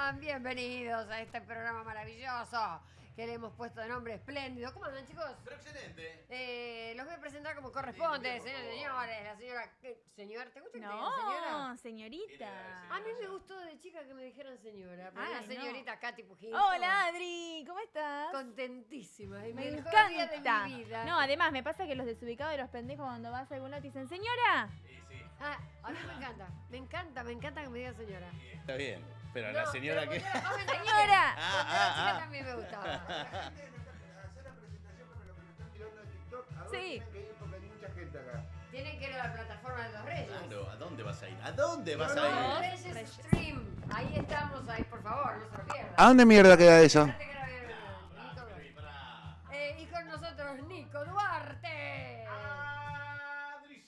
están? Bienvenidos a este programa maravilloso que le hemos puesto de nombre espléndido. ¿Cómo andan, chicos? Pero excelente. Los voy a presentar como corresponde, Sí, señores, señores. La señora... ¿Señor? ¿Te gusta que te digan No, señora? señorita. A mí me gustó de chica que me dijeran señora. Pero la Ay, señorita Katy Pujito. Hola, Adri, ¿cómo estás? Contentísima. Y Me mejor día de encanta. mi vida. No, además me pasa que los desubicados y los pendejos cuando vas a algún lado te dicen, señora. Sí, sí. Ah, a mí me encanta. Me encanta que me digan señora. Está bien. Pero No, la señora pero que. cuando era joven también. Señora. Cuando era chica también me gustaba. Hacer la presentación para los que me están tirando de TikTok. ¿A dónde Sí. tienen que ir? Porque hay mucha gente acá. Tienen que ir a la plataforma de los Reyes. Claro, ¿a dónde vas a ir? ¿A dónde vas Los a ir? Reyes Stream. Ahí estamos, ahí, por favor, no se lo pierdan. ¿A dónde mierda queda eso? Fíjate que era bien, Nico Duarte. Y con nosotros, Nico Duarte. Adri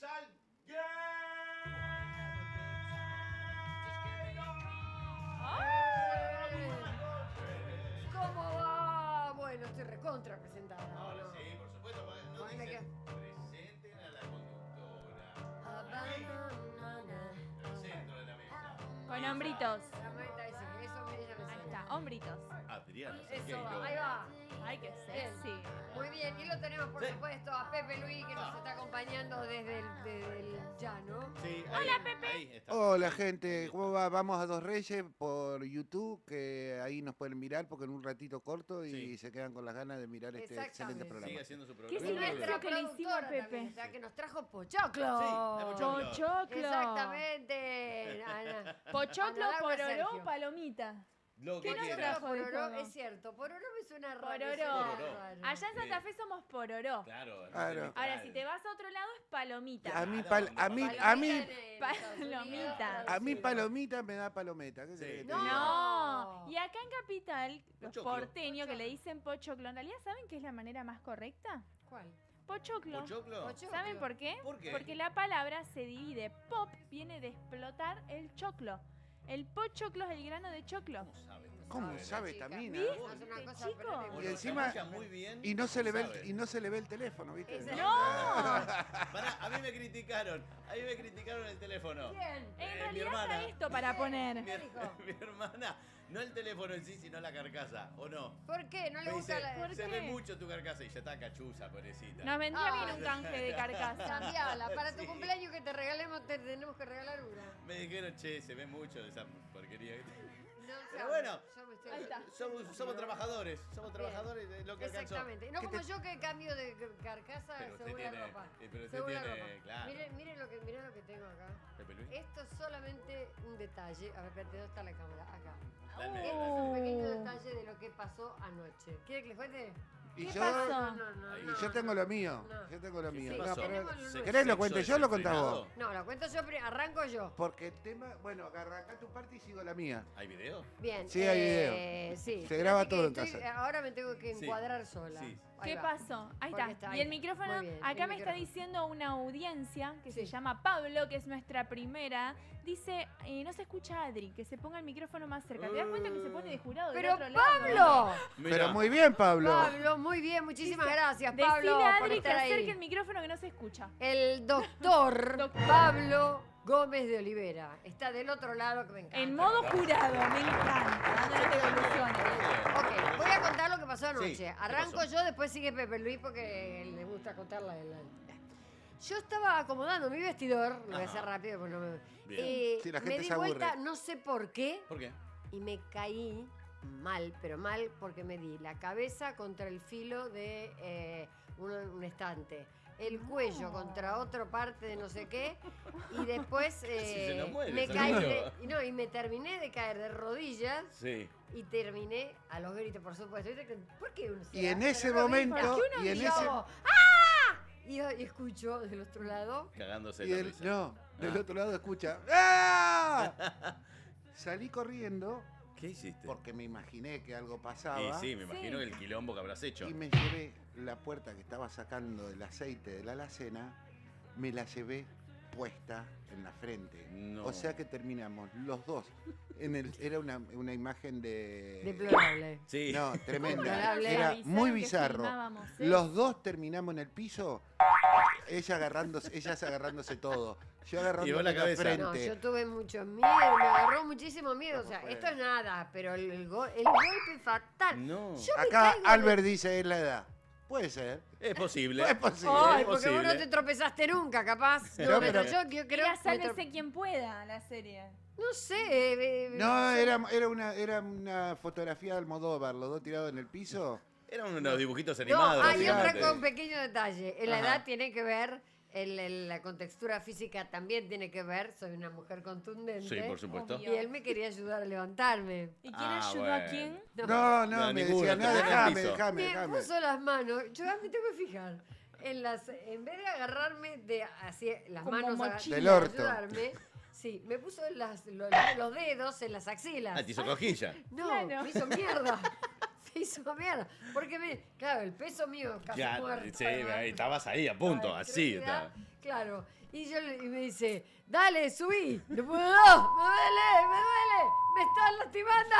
¿Cómo va? Bueno, estoy recontra presentada. Ahora ¿no? sí, por supuesto, porque no Bueno, dicen ¿qué? presenten a la conductora. Banana. En el centro de la mesa. Con hombritos. La meta dice, eso me ella me Ahí enseñó. está, hombritos. Adriana Eso Sangueiro. va, ahí va. Ay, qué Bien. sexy. Muy bien, y lo tenemos por Sí. supuesto a Pepe Luis que nos está acompañando desde el llano. Sí, Hola, ahí, Pepe. Ahí está. Hola gente, ¿cómo va? Vamos a Dos Reyes por YouTube, que ahí nos pueden mirar porque en un ratito corto y Sí. se quedan con las ganas de mirar este Exactamente. excelente Sigue programa. haciendo su ¿Qué programa. Y silencio nuestra que le hicimos a productora Pepe? también, o sea, que nos trajo Pochoclo. Sí, de Pochoclo. Pochoclo. Exactamente. Ana. Pochoclo, Ana Laura pororó, Sergio. palomita. Lo ¿Qué que nos quieras. trajo de Pororó, todo? es cierto. Pororó me suena raro. Pororó. me suena Pororó. raro. Allá en Santa Fe somos pororó. Claro, Claro. Ahora, si te vas a otro lado es palomita. A mí, Claro, a mí, Palomita a mí, en Estados Unidos, Palomita. a mí traducido. palomita me da palometa. ¿Qué Sí. querés que te No. diga? No, y acá en Capital, los Pochoclo. porteños que le dicen pochoclo, en realidad ¿saben qué es la manera más correcta? ¿Cuál? Pochoclo. ¿Pochoclo? Pochoclo. ¿Saben por qué? ¿Por qué? Porque la palabra se divide. Pop viene de explotar el choclo. El pochoclo es el grano de choclo. ¿Cómo sabe? ¿Cómo sabe chica? Tamina? Es una cosa Chico. perdete. Y Bueno, encima- se escucha muy bien. Y no se le ve sabe. el teléfono, ¿viste? Ese- ¡No! Pará, a mí me criticaron. el teléfono. ¿Quién? En mi realidad hermana. está esto para poner. ¿Qué dijo? Mi hermana, no el teléfono en sí, sino la carcasa, ¿o no? ¿Por qué? ¿No le Me gusta dice, la...? ¿Por se qué? ve mucho tu carcasa y ya está cachuza, pobrecita. Nos vendría Ah. bien un canje de carcasa. Cambiala. Para tu Sí. cumpleaños que te regalemos, te tenemos que regalar una. Me dijeron, che, se ve mucho de esa porquería. No, Pero ya, bueno. yo me estoy- Ahí está. Somos trabajadores, de lo que alcanzó. Exactamente. No ¿Qué como te- yo que cambio de carcasa Pero usted según la tiene- ropa. pero usted Según la tiene- ropa. claro. Miren lo que tengo acá. Pepe Luis. Esto es solamente un detalle. A ver, espérate, ¿dónde está la cámara? Acá. Dale. Este es un pequeño detalle de lo que pasó anoche. ¿Quiere que les cuente? Y ¿Qué yo, pasó? y yo tengo lo mío. No. Yo tengo lo mío. Sí, No, pasó? pero- tenemos lo nuestro. ¿Querés lo cuento yo o lo contás vos? desenfrenado? No, lo cuento yo, arranco yo. Porque el tema, bueno, agarra acá tu parte y sigo la mía. ¿Hay video? Bien. Sí, hay video. Sí. Se graba Fíjate todo que en casa. Ahora me tengo que Sí. encuadrar sola. Sí. Ahí ¿Qué va. pasó? Ahí Porque está. está Y el ahí. micrófono, Muy bien, acá el me está micrófono. diciendo una audiencia que Sí. se llama Pablo, que es nuestra primera. Dice, no se escucha Adri, que se ponga el micrófono más cerca. ¿Te das cuenta que se pone de jurado del Pero otro lado? Pablo, Pero muy bien, Pablo. Pablo, muy bien, muchísimas Dice, gracias, Decile Pablo, a por Adri que estar acerque el ahí. micrófono que no se escucha. El doctor Doctor. Pablo Gómez de Olivera está del otro lado, que me encanta. En modo jurado, me encanta, dándonos devoluciones. Ok, voy a contar lo que pasó anoche. Sí, ¿qué Arranco pasó? yo, después sigue Pepe Luis porque le gusta contar la... Yo estaba acomodando mi vestidor, lo voy a hacer Ajá. rápido porque no me... Bien. Sí, la me gente di se aburre. vuelta, no sé por qué, ¿Por qué? y me caí mal, pero mal porque me di la cabeza contra el filo de un estante, el cuello contra otra parte de no sé qué, y después se nos muere, me esa caí niña. y me terminé de caer de rodillas Sí. y terminé a los gritos, por supuesto. ¿Viste que- ¿Por qué uno se Y da? en Pero ese no momento, grita. y en yo ese, hago, ¡ah! Y escucho del otro lado. Cagándose y la del, risa. no, del Ah. otro lado escucha. ¡Ah! Salí corriendo ¿Qué hiciste? porque me imaginé que algo pasaba. Y sí, me imagino Sí. el quilombo que habrás hecho. Y me llevé la puerta que estaba sacando el aceite de la alacena, me la llevé puesta en la frente. No. O sea que terminamos los dos. Era una imagen de... Deplorable. Sí. No, tremenda. Deplorable. Era Avisaron muy que bizarro. filmábamos Los dos terminamos en el piso, ellas agarrándose todo. Yo Y agarrándome vos la la cabeza. frente. No, yo tuve mucho miedo, me agarró muchísimo miedo. O sea, ¿Cómo fue? esto es nada, pero el golpe fatal. No. Yo me Acá caigo Albert dice, es la edad. Puede ser. Es posible. No es posible. Ay, es porque vos no posible. te tropezaste nunca, capaz. No, No, pero- yo creo Era me Sálvese quien pueda la serie. No sé. No, era una fotografía de Almodóvar, los dos tirados en el piso. Eran unos dibujitos No, animados. hay otra básicamente. con un pequeño detalle. En la Ajá. edad tiene que ver, la contextura física también tiene que ver. Soy una mujer contundente. Sí, por supuesto. Obvio. Y él me quería ayudar a levantarme. ¿Y quién Ah, ayudó a bueno. quién? No, No, me ninguno, decía, te no, tenés en el piso". Me déjame. puso las manos. Yo me tengo que fijar. En vez de agarrarme de así las Como manos mochila. Del para orto. ayudarme, sí, me puso los dedos en las axilas. Ah, te hizo cojilla. No, Claro. me hizo mierda. Me hizo mierda. Porque claro, el peso mío casi Ya, muerto. sí, ahí estabas ahí, a punto, La así. extremidad, Está. Claro. Y me dice, dale, subí. No puedo, me duele, me están lastimando.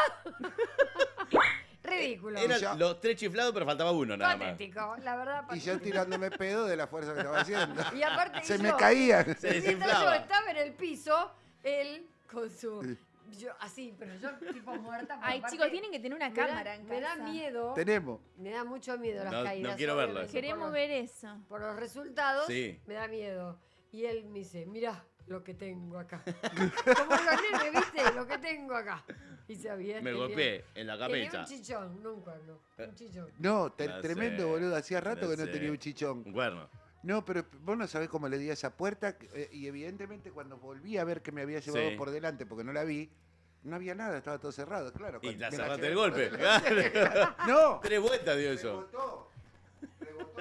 Ridículo. Eran los tres chiflados, pero faltaba uno nada más. Patético, la verdad. Y yo patético. tirándome pedo de la fuerza que estaba haciendo. Y aparte Se yo, me caían. Se mientras yo desinflaba. estaba en el piso, él con su... Yo así, pero yo tipo muerta. pero Ay, aparte chicos, tienen que tener una me da- cámara en casa. Me da miedo. Tenemos. Me da mucho miedo las No- no caídas. quiero verlo obviamente, eso. Queremos por ver eso. por los resultados, Sí. me da miedo. Y él me dice, mirá lo que tengo acá. Como los nenes, ¿viste? Lo que tengo acá. Y se había Me golpeé en la Tenía cabeza. un chichón, no un cuerno. Un chichón. No, No tremendo, sé, boludo. Hacía rato no que no sé. tenía un chichón. Un cuerno. No, pero vos no sabés cómo le di a esa puerta. Y evidentemente cuando volví a ver que me había llevado Sí. por delante, porque no la vi, no había nada, estaba todo cerrado, claro. Y cuando la me cerraste llevé el por golpe. delante. Claro. No, 3 vueltas dio eso. rebotó,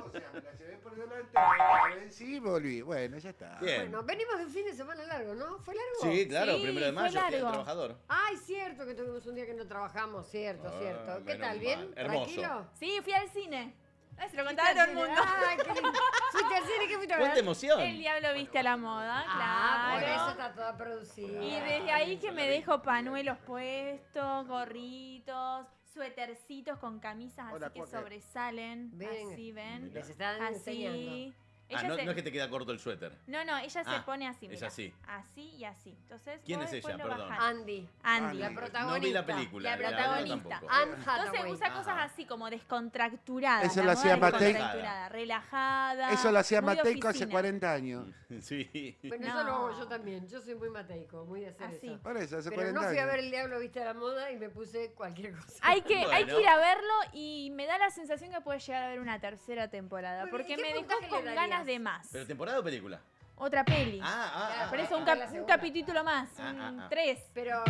o sea, me la llevé por delante, la vencí y volví. Bueno, ya está. Bien. Bueno, venimos de un fin de semana largo, ¿no? ¿Fue largo? Sí, claro, Sí, 1 de fue mayo, Día del largo. Trabajador. Ay, cierto que tuvimos un día que no trabajamos, cierto, Ah, cierto. ¿Qué menos tal? ¿Bien? mal. Hermoso. ¿Tranquilo? Sí, fui al cine. Ay, se lo ¿Fuiste contaba a todo al el cine? mundo. Ay, qué lindo. ¿Fuiste al cine? ¿Qué fuiste a ver? ¿Cuánta emoción? El diablo viste a la moda, Ah, por claro. eso está toda producida. Y desde ahí que me dejo panuelos puestos, gorritos, suétercitos con camisas Hola, así que Coque. sobresalen. Ven. Así, ven. Les están enseñando. Así. Ah, Ella no, se- no es que te queda corto el suéter. no, ella se Ah, pone así, es mira. así. Así y así. Entonces, ¿Quién vos es después ella? lo Perdón. bajás. Andy, Andy. la No protagonista. No vi la película. La verdad protagonista. tampoco. Anne Entonces Hathaway. usa cosas Ajá. así como descontracturadas. Eso la lo moda hacía Matei. descontracturada, relajada. Eso lo hacía muy de Mateico hace oficina. 40 años. Sí. Bueno, eso lo hago yo también. Yo soy muy mateico, muy de hacer Así. eso. Por eso, hace Pero 40 no fui a años. ver El Diablo Viste a la Moda y me puse cualquier cosa. Hay que Bueno. ir a verlo y me da la sensación que puede llegar a haber una tercera temporada. Muy Porque bien, ¿qué me dejó puntaje le con darías? ganas de más. ¿Pero temporada o película? Otra peli. Ah, Por eso un, Ah, la un segunda. capítulo más, Ah, un ah. 3. Pero,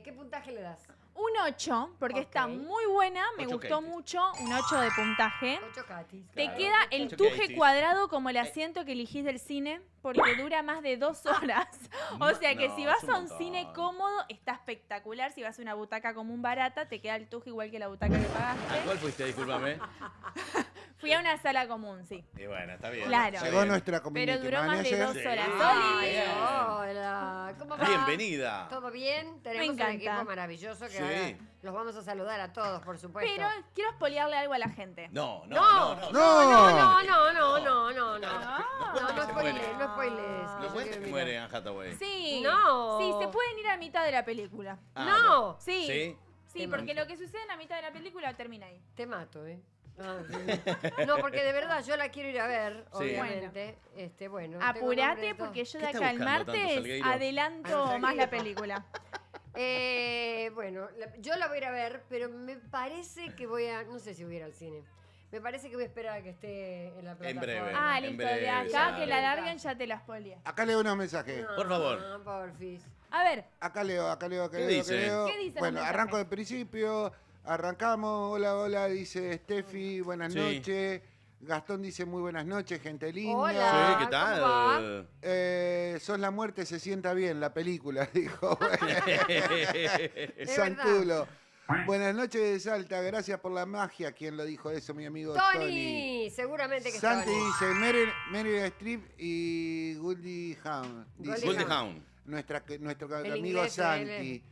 ¿qué puntaje le das? Un 8, porque está Ok. muy buena, me 8 gustó Katies. mucho, un 8 de puntaje. 8 catis. Te Claro. queda el 8 tuje Katies. cuadrado como el asiento que elegís del cine, porque dura más de 2 horas. O sea que No, si es vas un a un montón. cine cómodo, está espectacular. Si vas a una butaca común barata, te queda el tuje igual que la butaca que ¿A pagaste. cuál fuiste? Discúlpame. Fui a una sala común, sí. Y bueno, está bien. Claro. está Llegó bien. nuestra community Pero duró más de manager. 2 Sí. horas. Ay, Bien. hola. ¿Cómo va? Bienvenida. ¿Todo bien? Tenemos un encanta. equipo maravilloso que Sí. ahora los vamos a saludar a todos, por supuesto. Pero quiero spoilearle algo a la gente. No, no, No, no, no. no, no, no, no, no, no. No, no se spoilees, muere. no spoilees. No que yo cuentes quiero que mirar. muere Anne Hathaway. Sí. No. Sí, se pueden ir a mitad de la película. Ah, No. bueno. Sí. ¿Sí? Sí, Te porque mato. lo que sucede en la mitad de la película termina ahí. Te mato, ¿eh? Ah, sí. No, porque de verdad yo la quiero ir a ver, Sí. obviamente. Bueno. tengo Apurate nombre y todo. porque yo ¿Qué de está acá al buscando tanto, martes Salgueiro? adelanto más la película. Bueno, yo la voy a ir a ver, pero me parece que voy a. No sé si voy a ir al cine. Me parece que voy a esperar a que esté en la plataforma. breve. Ah, En listo, breve, de acá ya. que la larguen ya te la spoileé. Acá leo unos mensajes. No, Por favor. No, porfis. A ver, Acá leo. ¿Qué dice? ¿Qué dicen Bueno, los mensajes? arranco del principio. Arrancamos. Hola, hola, dice Steffi. Buenas Sí. noches. Gastón dice muy buenas noches, gente linda. Hola. Sí, ¿qué ¿cómo va? tal? Sos la muerte, se sienta bien la película, dijo. Es Santulo. Buenas noches de Salta, gracias por la magia. ¿Quién lo dijo eso? Mi amigo Tony. Tony, seguramente que Santi Tony. dice Meryl Streep y Goldie Hawn. Dice Goldie Hawn. nuestro amigo inglés, Santi.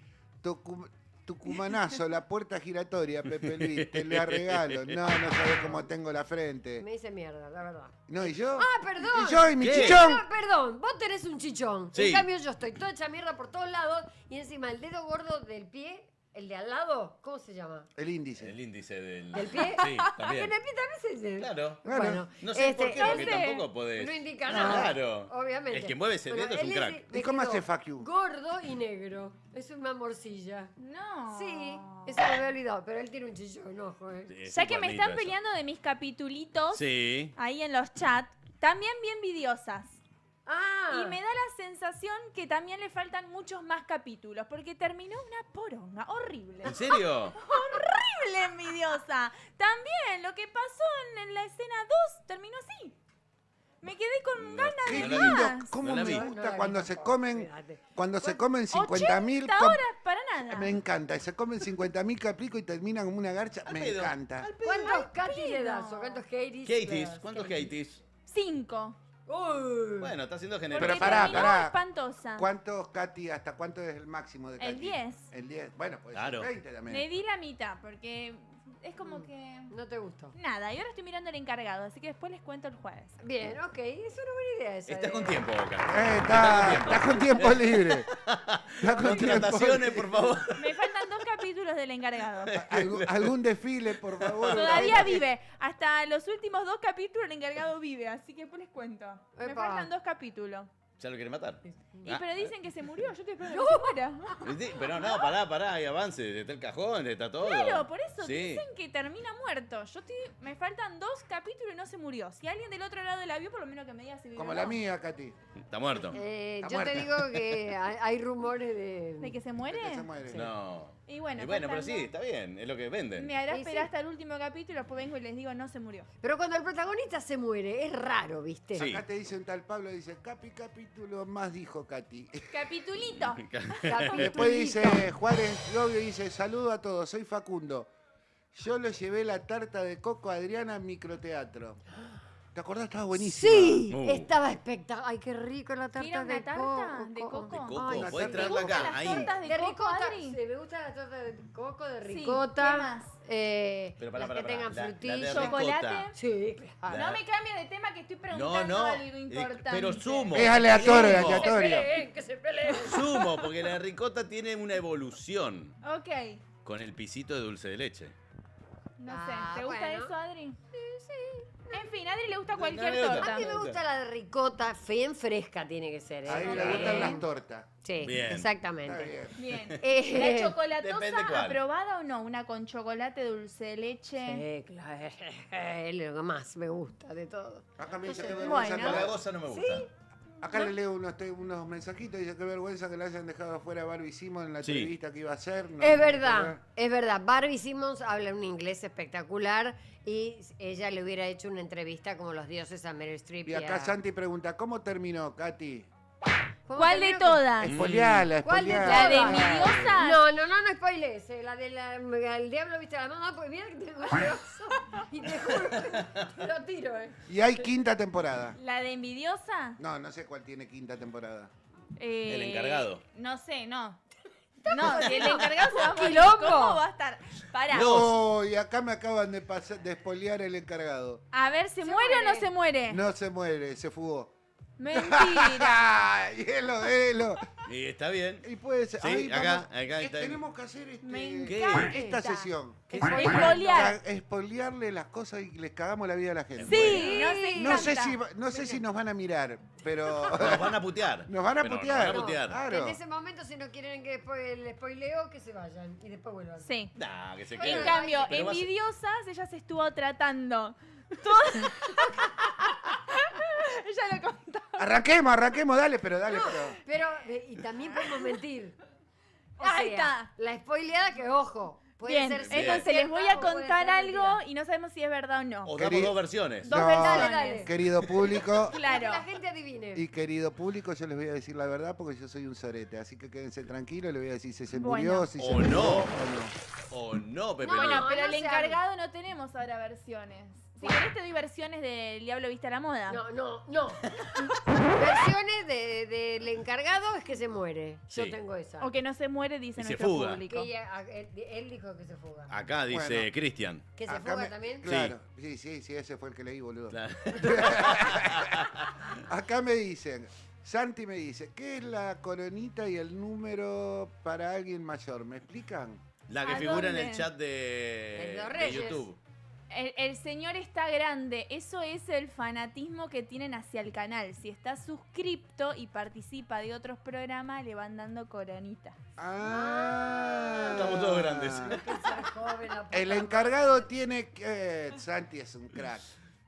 Tucumanazo, la puerta giratoria, Pepe Luis, te la regalo. No sabes cómo tengo la frente. Me dice mierda, la verdad. No, ¿y yo? Ah, perdón. ¿Y yo y mi ¿Qué? chichón? No, perdón, vos tenés un chichón. Sí. En cambio yo estoy toda hecha mierda por todos lados y encima el dedo gordo del pie, el de al lado, ¿cómo se llama? El índice. El índice del... ¿Del pie? Sí, En también. el pie también se dice. Claro. Bueno, No sé por qué, porque no sé. tampoco podés. no indica nada. Claro. Obviamente. El que mueve ese dedo es él un crack. le ¿Y cómo quedó hace fuck you? Gordo y negro. Es una morcilla. No. Sí, eso me había olvidado, pero él tiene un chichón, ojo, Es Ya un que me cuernito están eso. peleando de mis capitulitos Sí. ahí en los chats, también bien envidiosas. Ah, Y me da la sensación que también le faltan muchos más capítulos, porque terminó una poronga horrible. ¿En serio? Horrible envidiosa. También lo que pasó en la escena 2 terminó así. Me quedé con ganas Qué de lindo, más. cómo No la me vi. gusta No la vi cuando se tampoco, comen, cuídate. cuando se comen 50.000 80 horas para nada. Me encanta, se comen 50.000 caplicos y terminan como una garcha, me pedo. encanta. ¿cuántos Katy le pedo. das o cuántos Katie's? Katies, le das? ¿cuántos Katies? 5. Uy. Bueno, está siendo Porque generoso. Pero pará, terminó pará. espantosa. ¿Cuántos, Katy, hasta cuánto es el máximo de Katy? El 10. El 10, bueno, pues Claro. 20 también. Le di la mitad, porque es como que... No te gustó. Nada, y ahora estoy mirando el encargado, así que después les cuento el jueves. Bien, ok, es una buena idea esa. Estás de- con tiempo, Boca. Está con tiempo libre. Está con tiempo Contrataciones, libre. por favor. Me faltan 2 capítulos del encargado. ¿Algún desfile, por favor? Todavía vive. Hasta los últimos 2 capítulos el encargado vive, así que después les cuento. Me Epa. faltan 2 capítulos. ¿Ya lo quiere matar? Y Ah, pero dicen que se murió, yo estoy esperando que se muera. sí, pero no, pará, hay avance. Está el cajón, está todo. Claro, por eso Sí. dicen que termina muerto. Me faltan 2 capítulos y no se murió. Si alguien del otro lado la vio, por lo menos que me diga si vive Como o la no. mía, Katy. Está muerto. Está Yo te muerta. digo que hay rumores de... ¿De que se muere? Que se muere. No. Y bueno, pero faltan sí, dos. está bien, es lo que venden. Me hará Y esperar sí. hasta el último capítulo, después vengo y les digo, no se murió. Pero cuando el protagonista se muere, es raro, ¿viste? Sí. Acá te dice un tal Pablo, dice, capítulo más, dijo Katy. Capitulito. Después dice Juárez Gobio, dice, saludo a todos, soy Facundo. Yo le llevé la tarta de coco a Adriana en microteatro. ¿Te acordás? Estaba buenísima. Sí, Uh. estaba espectacular. Ay, qué rico la ¿Quiere tarta una de tarta coco. de coco? De coco, Ay, podés sí. traerla ¿Te gustan acá, las ahí. tortas De de coco, ricota, Adri? sí, me gusta la torta de coco, de Sí, ricota. ¿qué más? Pero pará, las pará, que tengan pará. La de frutillas. ricota. ¿Chocolate? Sí, claro. No me cambie de tema que estoy No, preguntando no. algo importante. Pero sumo. Es aleatorio, Sumo. aleatorio. Que se peleen. Sumo, porque la ricota tiene una evolución Ok, con el pisito de dulce de leche. no Ah, sé. ¿Te gusta bueno. eso, Adri? Sí. En fin, a Adri le gusta No, cualquier no me gusta. torta. A mí me gusta la de ricota, bien fresca tiene que ser. ¿eh? A mí le Ok. gustan las tortas. Sí, Bien. Está exactamente. bien. Bien. ¿La Eh, chocolatosa Depende cuál. aprobada o no? ¿Una con chocolate, dulce de leche? Sí, claro. Es lo que más me gusta de todo. Acá me dice Bueno. que La vergüenza. galagosa no me gusta. Acá le leo unos mensajitos. Dice que vergüenza que le hayan dejado afuera a Barbie Simon en la Sí. entrevista que iba a hacer. No, Es no, verdad, es verdad. Barbie Simmons habla un inglés espectacular y ella le hubiera hecho una entrevista como los dioses a Meryl Streep. Y acá a- Santi pregunta, ¿cómo terminó, Katy? ¿Cómo ¿Cuál de terminó? todas? Espoliala, ¿Cuál de espoliala. ¿La de todas? envidiosas? No spoilees. La del diablo viste la mano, pues mira que tengo oso. Y te juro que te lo tiro, Y hay quinta temporada. ¿La de envidiosa? No sé cuál tiene quinta temporada. El encargado. No sé, no. No, si el encargado se va a morir, Quilombo. ¿cómo va a estar? Pará. No. Oh, y acá me acaban de espoliar el encargado. A ver, ¿se muere o no se muere? No se muere, se fugó. Mentira. Hielo. Y está bien. Y puede ser. Sí, Ahí acá vamos. está. Tenemos que hacer Me ¿Qué? encanta. esta sesión. Espoliar. Espoliarle las cosas y les cagamos la vida a la gente. Sí, nos No sé encanta. si, no sé si nos van a mirar, pero Nos van a putear. nos van a Pero putear. Nos van a putear. Claro. En ese momento, si no quieren que el spoileo, que se vayan y después vuelvan. Sí. Nah, que se En quede. cambio, Pero vas- envidiosas, ella se estuvo tratando. Todo- ella lo contó. Arranquemos, dale, pero. Pero, y también podemos mentir. O Ahí sea, está. La spoileada que, ojo, Puede Bien, ser entonces cierta les voy a o puede contar ser algo mentira. y no sabemos si es verdad o no. O damos dos versiones. Dos No, versiones. Dale. querido público Claro. Que la gente adivine. y querido público, yo les voy a decir la verdad porque yo soy un sorete. Así que quédense tranquilos, les voy a decir si se Bueno. murió, si se O murió no. o no. O no, Pepe No, Lu. Bueno, no, pero no el se encargado no tenemos ahora versiones. Si querés te doy versiones del Diablo Viste a la Moda. No. Versiones del encargado es que se muere. Yo Sí. tengo esa. O que no se muere, dice Y se nuestro fuga. público. Que él dijo que se fuga. Acá dice Bueno. Cristian. ¿Que se Acá fuga me- también? Claro, sí, ese fue el que leí, boludo. Claro. Acá me dicen, Santi me dice, ¿qué es la coronita y el número para alguien mayor? ¿Me explican? La que ¿A figura en dónde? el chat El de de los Reyes. YouTube. El señor está grande. Eso es el fanatismo que tienen hacia el canal. Si está suscripto y participa de otros programas, le van dando coronitas. Estamos todos grandes. Que sea joven, la puta El encargado tiene, Santi es un crack.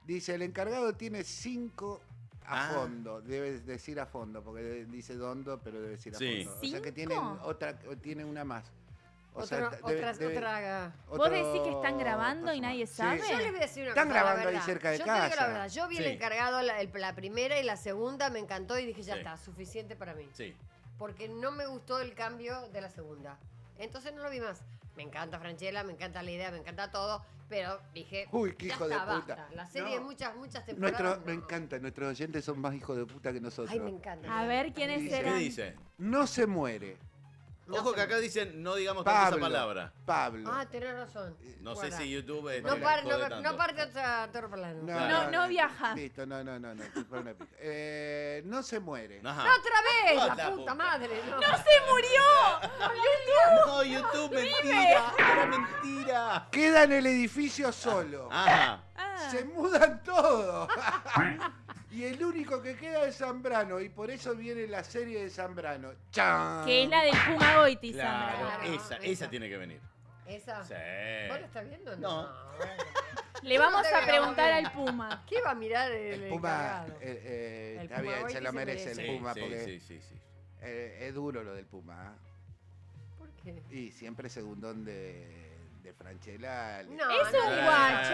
Dice, el encargado tiene 5 a Ah. fondo. Debe decir a fondo, porque dice dondo, pero debe decir a Sí. fondo. O sea que ¿5? tiene una más. O Otra, sea, debe- otra. ¿Vos decís que están grabando y nadie sabe? Yo les voy a decir una Están cosa, la grabando ahí verdad. cerca de Yo te digo la casa. verdad. Yo vi el Sí. encargado la primera y la segunda, me encantó y dije, ya Sí. está, suficiente para mí. Sí. Porque no me gustó el cambio de la segunda. Entonces no lo vi más. Me encanta Franchella, me encanta la idea, me encanta todo, pero dije, Uy, qué ya hijo de está, puta. basta. La serie No. de muchas temporadas. Me no. encanta, nuestros oyentes son más hijos de puta que nosotros. Ay, me encanta. A ver quiénes Dice- ¿Qué serán. dice? No se muere. No Ojo se que acá dicen no digamos tanto esa Pablo. palabra. Pablo. Ah, tenés razón. No Guarda. sé si YouTube No, te par- jode no, tanto. no parte otro plano. No viaja. Listo, no. estoy para una pica. No se muere. Ajá. ¡No, otra vez! Otra ¡La puta puta. madre! No. ¡No se murió! No, YouTube, mentira. Era mentira. Queda en el edificio solo. Ajá. Ah. Se mudan todos. Y el único que queda es Zambrano. Y por eso viene la serie de Zambrano. ¡Chan! Que es la del Puma Goiti, Claro, Sandra. Claro, esa esa. tiene que venir. ¿Esa? Sí. ¿Vos la estás viendo? No. Bueno. Le vamos No te a veo preguntar bien. al Puma. ¿Qué va a mirar el El Puma, encargado? está Puma bien, Goiti se lo se merece merece. el Puma, sí, porque sí. es duro lo del Puma. ¿Por qué? Y siempre segundón de Franchella. No, Es no, un no, guacho.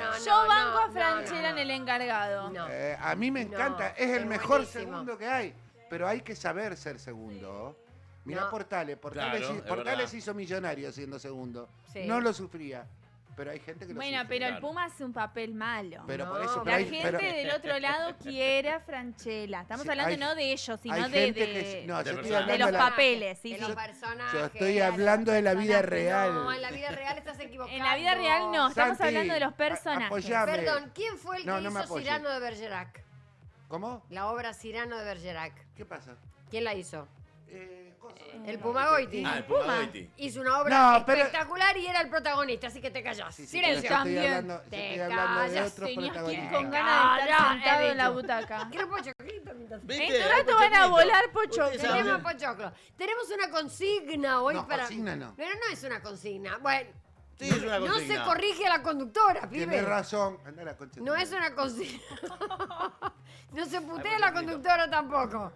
No. Yo banco a no, Franchella no. en el encargado. No. A mí me No, encanta, es el es mejor buenísimo. segundo que hay, pero hay que saber ser segundo. Mirá No. Portales, Claro, es Portales verdad. hizo millonario siendo segundo. Sí. No lo sufría, pero hay gente que lo Bueno, sufre. pero el Claro. Puma hace un papel malo. Pero por No, eso, la pero La hay, gente pero- del otro lado quiere a Franchella. Estamos Sí, hablando hay- no de ellos, sino hay de, gente de- que no, de yo estoy personajes. hablando de los de la- papeles. Sí, De sí. los personajes. Yo estoy de los hablando de la vida personajes. real. No, en la vida real estás equivocado. En la vida real no, estamos Santi, hablando de los personajes. apoyame. Perdón, ¿quién fue el No, que no me hizo apoyes. Cyrano de Bergerac? ¿Cómo? La obra Cyrano de Bergerac. ¿Qué pasa? ¿Quién la hizo? Coso. El Puma Goiti. Ah, el Puma. Puma Goiti. Hizo una obra No, pero- espectacular y era el protagonista, así que te callas. Sí, sí, Silencio. pero yo estoy También. hablando, yo Te estoy hablando de callas, otros Tenías que ir protagonistas. con ganas de estar Calla, sentado he en la dicho. butaca. Quiero pochoclito mientras- ¿Viste? En tu Hay rato van a pochoclito. volar pochoclo. Ustedes saben. Tenemos pochoclo. Tenemos una consigna hoy No, para. consigna no. Pero no es una consigna. Bueno, Sí, es una no se consigna. corrige a la conductora, Tienes pibe. razón. Anda a la concha de No tu es madre. una consigna. No se putea Ay, a la pochoclito. conductora tampoco.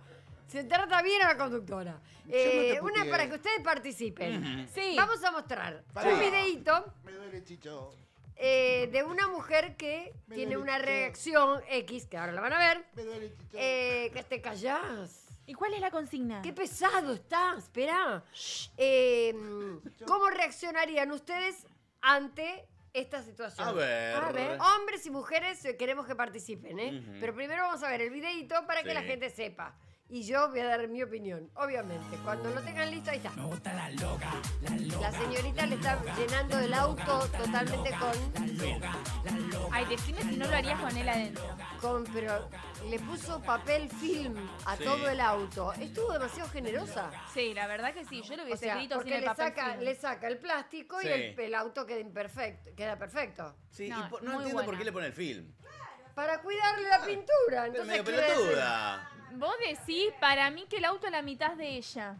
Se trata bien a la conductora. Yo no te Una puteé. para que ustedes participen. Sí. Vamos a mostrar Pará. un videíto Me duele, Chicho. de una mujer que Me tiene duele una todo. reacción X, que ahora la van a ver. Me duele, Chicho. Que te callás. ¿Y cuál es la consigna? Qué pesado está, espera. ¿Cómo reaccionarían ustedes ante esta situación? A ver. A ver. Hombres y mujeres queremos que participen, ¿eh? Ujú. Pero primero vamos a ver el videito para que Sí. la gente sepa. Y yo voy a dar mi opinión, obviamente. Cuando lo tengan listo, ahí está. La señorita le está llenando el auto totalmente Ay, decime si no lo harías con él adentro. pero le puso papel film a Sí. todo el auto. Estuvo demasiado generosa. Sí, la verdad que sí. Yo le O hubiese sea, escrito sin porque el le papel saca, film. le saca el plástico Sí. y el auto queda imperfecto, queda perfecto. Sí, No, y no muy entiendo buena. por qué le pone el film. Para cuidarle la pintura. Pero Entonces, medio quiere decir- pelotuda. Vos decís, para mí que el auto a la mitad de ella.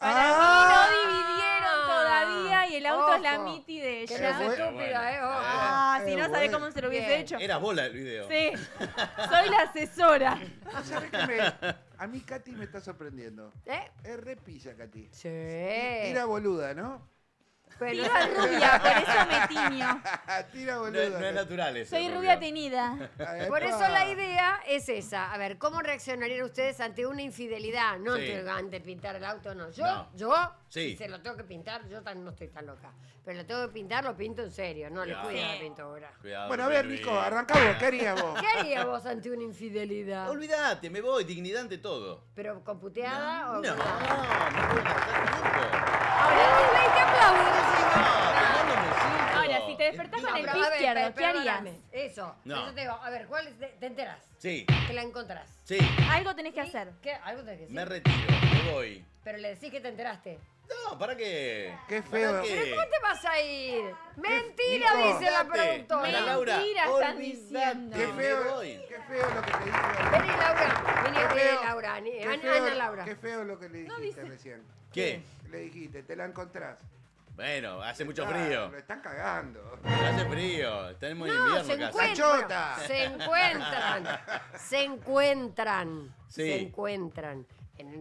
Ah. No dividieron todavía y el auto es la Ojo. miti de Que ella. no es bueno. estúpida, ¿eh? Ojo. Ah, si no sabés bueno. cómo se lo hubiese Bien. hecho. Era bola el video. Sí, soy la asesora. ¿Sabes qué a mí Katy me está sorprendiendo. ¿Eh? Es re pilla, Katy. Sí. Era boluda, ¿no? Pero Piba rubia, por eso me tiño. Tira, No, boludo. no es natural eso. Soy rubia tenida. por eso la idea es esa. A ver, ¿cómo reaccionarían ustedes ante una infidelidad? No Sí. ante pintar el auto, no. No. Yo, Sí. si se lo tengo que pintar, yo no estoy tan loca. Pero lo tengo que pintar, lo pinto en serio, no le Cuidado. cuido la Sí. pintura. Cuidado, Bueno, a ver, Pepe Nico, Luis. arrancá vos. ¿Qué harías vos? ¿Qué harías vos ante una infidelidad? Olvídate, me voy, dignidad ante todo. ¿Pero con puteada No, o no, con- me voy a gastar tiempo. Ahora, ¿y qué aplauden encima? Tomándome cinco. Ahora, si te despertás con el pero, pie a ver, izquierdo, ¿qué harías? perdóname, Eso. No. Eso te digo, a ver, ¿cuál es te enteras? Sí, Que la encontrás. sí, Algo tenés que hacer. ¿Qué? Algo tenés que decir. me retiro, me voy. Pero le decís que te enteraste. No, ¿para qué? Qué ¿Para feo. qué? ¿Pero cómo te vas a ir? Mentira, Nico. dice la Olvídate. productora. Ana Laura, Mentira están olvídate, diciendo. Qué me feo, voy. qué feo lo que te dijo. Vení, Laura. Vení, Qué feo, Laura. qué Ana, feo, Ana Laura. Qué feo lo que le dijiste dice- recién. ¿Qué? Le dijiste, te la encontrás. Bueno, hace mucho Ah, frío. Lo están cagando. Hace frío. Tenemos No, invierno se casi. encuentran. Chota. Se encuentran. Se encuentran. Sí. Se encuentran.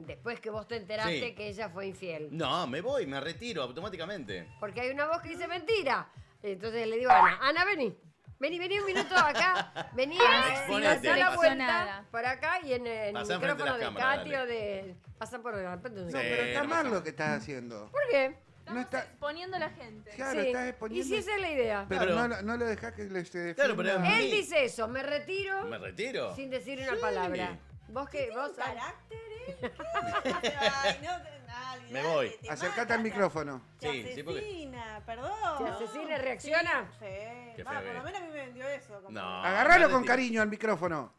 Después que vos te enteraste Sí. que ella fue infiel. No, me voy, me retiro automáticamente. Porque hay una voz que dice mentira. Entonces le digo a Ana, Ana, vení. Vení un minuto acá. Vení, Exponete. da la vuelta Seleccionada. por acá y en el Pasá enfrente de micrófono las de cámaras, Katy o de... Pasa por delante. No, Sí. pero está no mal pasa lo que estás haciendo. ¿Por qué? No está, Exponiendo a la gente. claro, Sí. estás Y exponiendo. si esa es la idea. Pero Claro. no lo dejás que le se Claro, pero defienda. es- Él dice eso, me retiro ¿Me retiro? sin decir una Sí. palabra. ¿Vos qué? ¿Vos? carácter, Ay, no, olvidate, Me voy. te Acercate mata, al micrófono. Te Sí, sí, porque- asesina, perdón. ¿Te asesina y reacciona? Sí, Qué va, feo por es. lo menos a mí me vendió eso. como- No. Agarralo me con retiro. cariño al micrófono.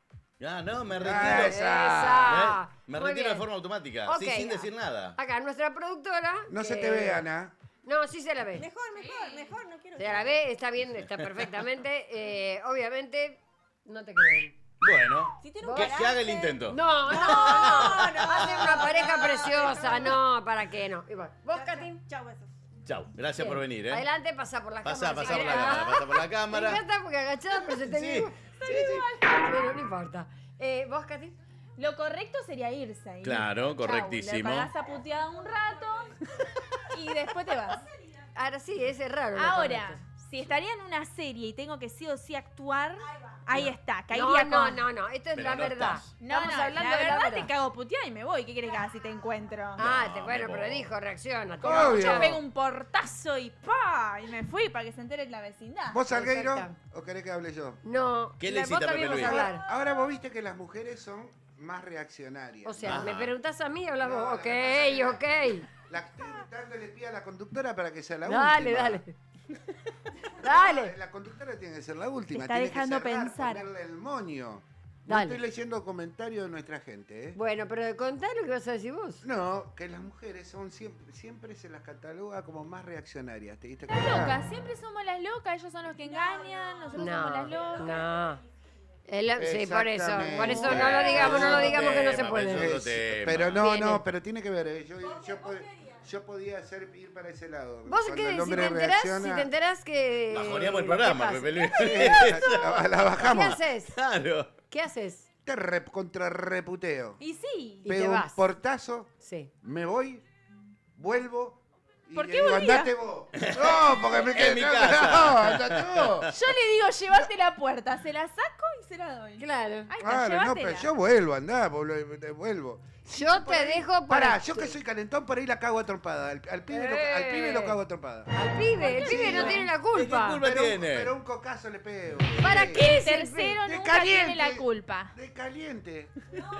Ah, no, me Ah, retiro. Esa. Me Muy retiro bien. de forma automática, Ok. sí, sin decir nada. Acá, nuestra productora... No se que- te ve, Ana. No, sí se la ve. Mejor, no quiero. Se la ve, está bien, está perfectamente. Obviamente, no te creen. Bueno, Si tiene un que carácter. haga el intento. No, no, no. Hacen una pareja preciosa, no, ¿para qué no? Y bueno, vos, Katy. Chau, besos. Chau, gracias Bien. por venir, ¿eh? Adelante, pasa por la Pasá, cámara. pasá por la cámara, pasá por la cámara. Me encanta porque agachada, pero se te Sí, ve. sí, Pero no importa. ¿Vos, Katy? Lo correcto sería irse ahí. Claro, Le correctísimo. pagás a puteada un rato y después te vas. Ahora sí, ese es raro. lo Ahora, correcto. si estaría en una serie y tengo que sí o sí actuar, ahí está, No, caería no, con... no, esto es Pero la no verdad. estás. No, Estamos no, hablando la de la verdad verdad. te cago puteada y me voy. ¿Qué querés que haga si te encuentro? Ah, No, bueno, me pero voy. dijo, reacciona. Obvio. Yo pego un portazo y ¡pa! Y me fui para que se entere la vecindad. ¿Vos, Salgueiro? Exacto. ¿O querés que hable yo? No, ¿Qué le vos hiciste a también Pepe vas a Luis? hablar. Ahora vos viste que las mujeres son más reaccionarias. O sea, Ajá. me preguntás a mí y hablas No, vos. lo Ok, que pasa ok. La estoy dándole pie a la conductora para que sea la Dale, última. dale. Dale. La conductora tiene que ser la última. Te está tiene dejando que cerrar, pensar. ponerle el moño. No Dale. estoy leyendo comentarios de nuestra gente, ¿eh? Bueno, pero contá lo que vas a decir vos. No, que las mujeres son siempre se las cataloga como más reaccionarias. ¿Te diste Las cuenta? locas, siempre somos las locas, ellos son los que engañan, nosotros somos las locas. no. Sí, por eso Exactamente. no lo digamos, no lo digamos que no se Tema, puede. otro Es- tema. pero no, Viene. no, pero tiene que ver. Yo podía ir para ese lado. Vos Cuando qué, el si hombre te enterás, reacciona- si te enterás que... Bajoneamos el ¿qué programa, pasa? Pepe Luis. la ¿Qué bajamos. haces? Claro. ¿Qué haces? Te contrarreputeo. Y sí. Y te Pego un vas. portazo, Sí. me voy, vuelvo. Y ¿Por le qué digo, volvía? andate vos. No, porque me quedé mi no, casa. No, andate vos. Yo le digo, llevate la puerta, se la saco y se la doy. Claro. Ahí está, Claro, no, llévatela. pero yo vuelvo, andá, vuelvo. Yo te dejo Pará, para... yo que soy calentón, por ahí la cago a trompada. Al pibe, al pibe lo cago a trompada. Al pibe, el pibe Sí, no no. tiene la ¿Qué culpa. culpa tiene? Pero un cocazo le pego. ¿Para Sí. qué? El tercero De nunca caliente. tiene la culpa. De caliente.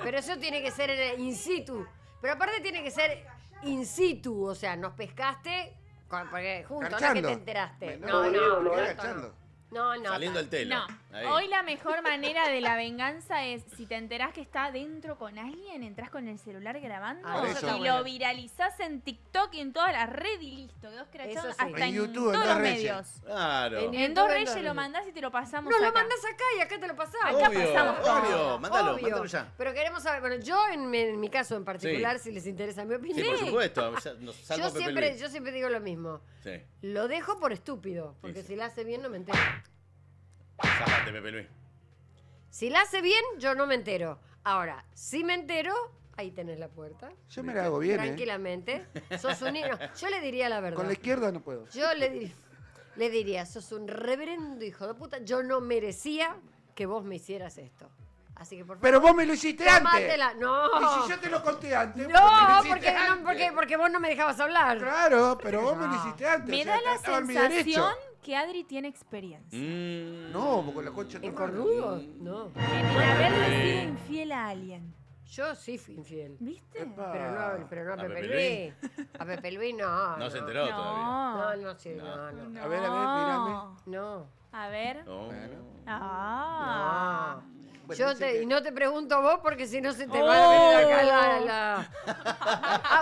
Pero eso tiene que ser in situ. Pero aparte tiene que ser in situ. O sea, nos pescaste porque juntos, no es que Garchando. te enteraste. No, No, no, no, garchando. no, no. Saliendo el telo. No, Ahí. hoy la mejor manera de la venganza es si te enterás que está dentro con alguien, entras con el celular grabando Ah, eso y está lo viralizás en TikTok y en todas las redes y listo, quedó escrachado Eso sí. hasta En en, YouTube, en todos Dos los Reyes. medios. Claro. En- En Dos YouTube, Reyes Reyes. lo mandás y te lo pasamos Nos lo acá. mandás acá y acá te lo pasamos. Acá Obvio, pasamos todo. obvio. Mándalo, Obvio. mándalo ya. Pero queremos saber, bueno, yo en mi caso en particular, si les interesa mi opinión, Sí, por supuesto. Ya nos salvo yo Pepe siempre, Luis. yo siempre digo lo mismo. Sí. Lo dejo por estúpido, porque Sí. si la hace bien no me entero. Zafate, Pepe Luis. Si la hace bien, yo no me entero. Ahora, si me entero, ahí tenés la puerta. Yo me la hago bien, Tranquilamente. Sos un niño. Yo le diría la verdad. Con la izquierda no puedo. Yo le diría, sos un reverendo hijo de puta. Yo no merecía que vos me hicieras esto. Así que por favor. Pero vos me lo hiciste antes. tomátela. No. Y si yo te lo conté antes. No, vos me lo hiciste porque, no, antes. porque vos no me dejabas hablar. Claro, pero vos me lo No. hiciste antes. Me o sea, da la estaba en mi derecho. sensación que Adri tiene experiencia. No, porque la concha de ¿En tu madre. cornudo? No. En haberle sido infiel a alguien. Yo sí fui infiel. ¿Viste? Epa. Pero no a ¿A Pepe Pepe Luis. A Pepe Luis no. No se enteró todavía. No, no, sí, no. No. A ver, mírame. No. A ver. No. Bueno. Ah. No. Bueno, Yo dice que- y no te pregunto vos porque si no se te va a venir acá la...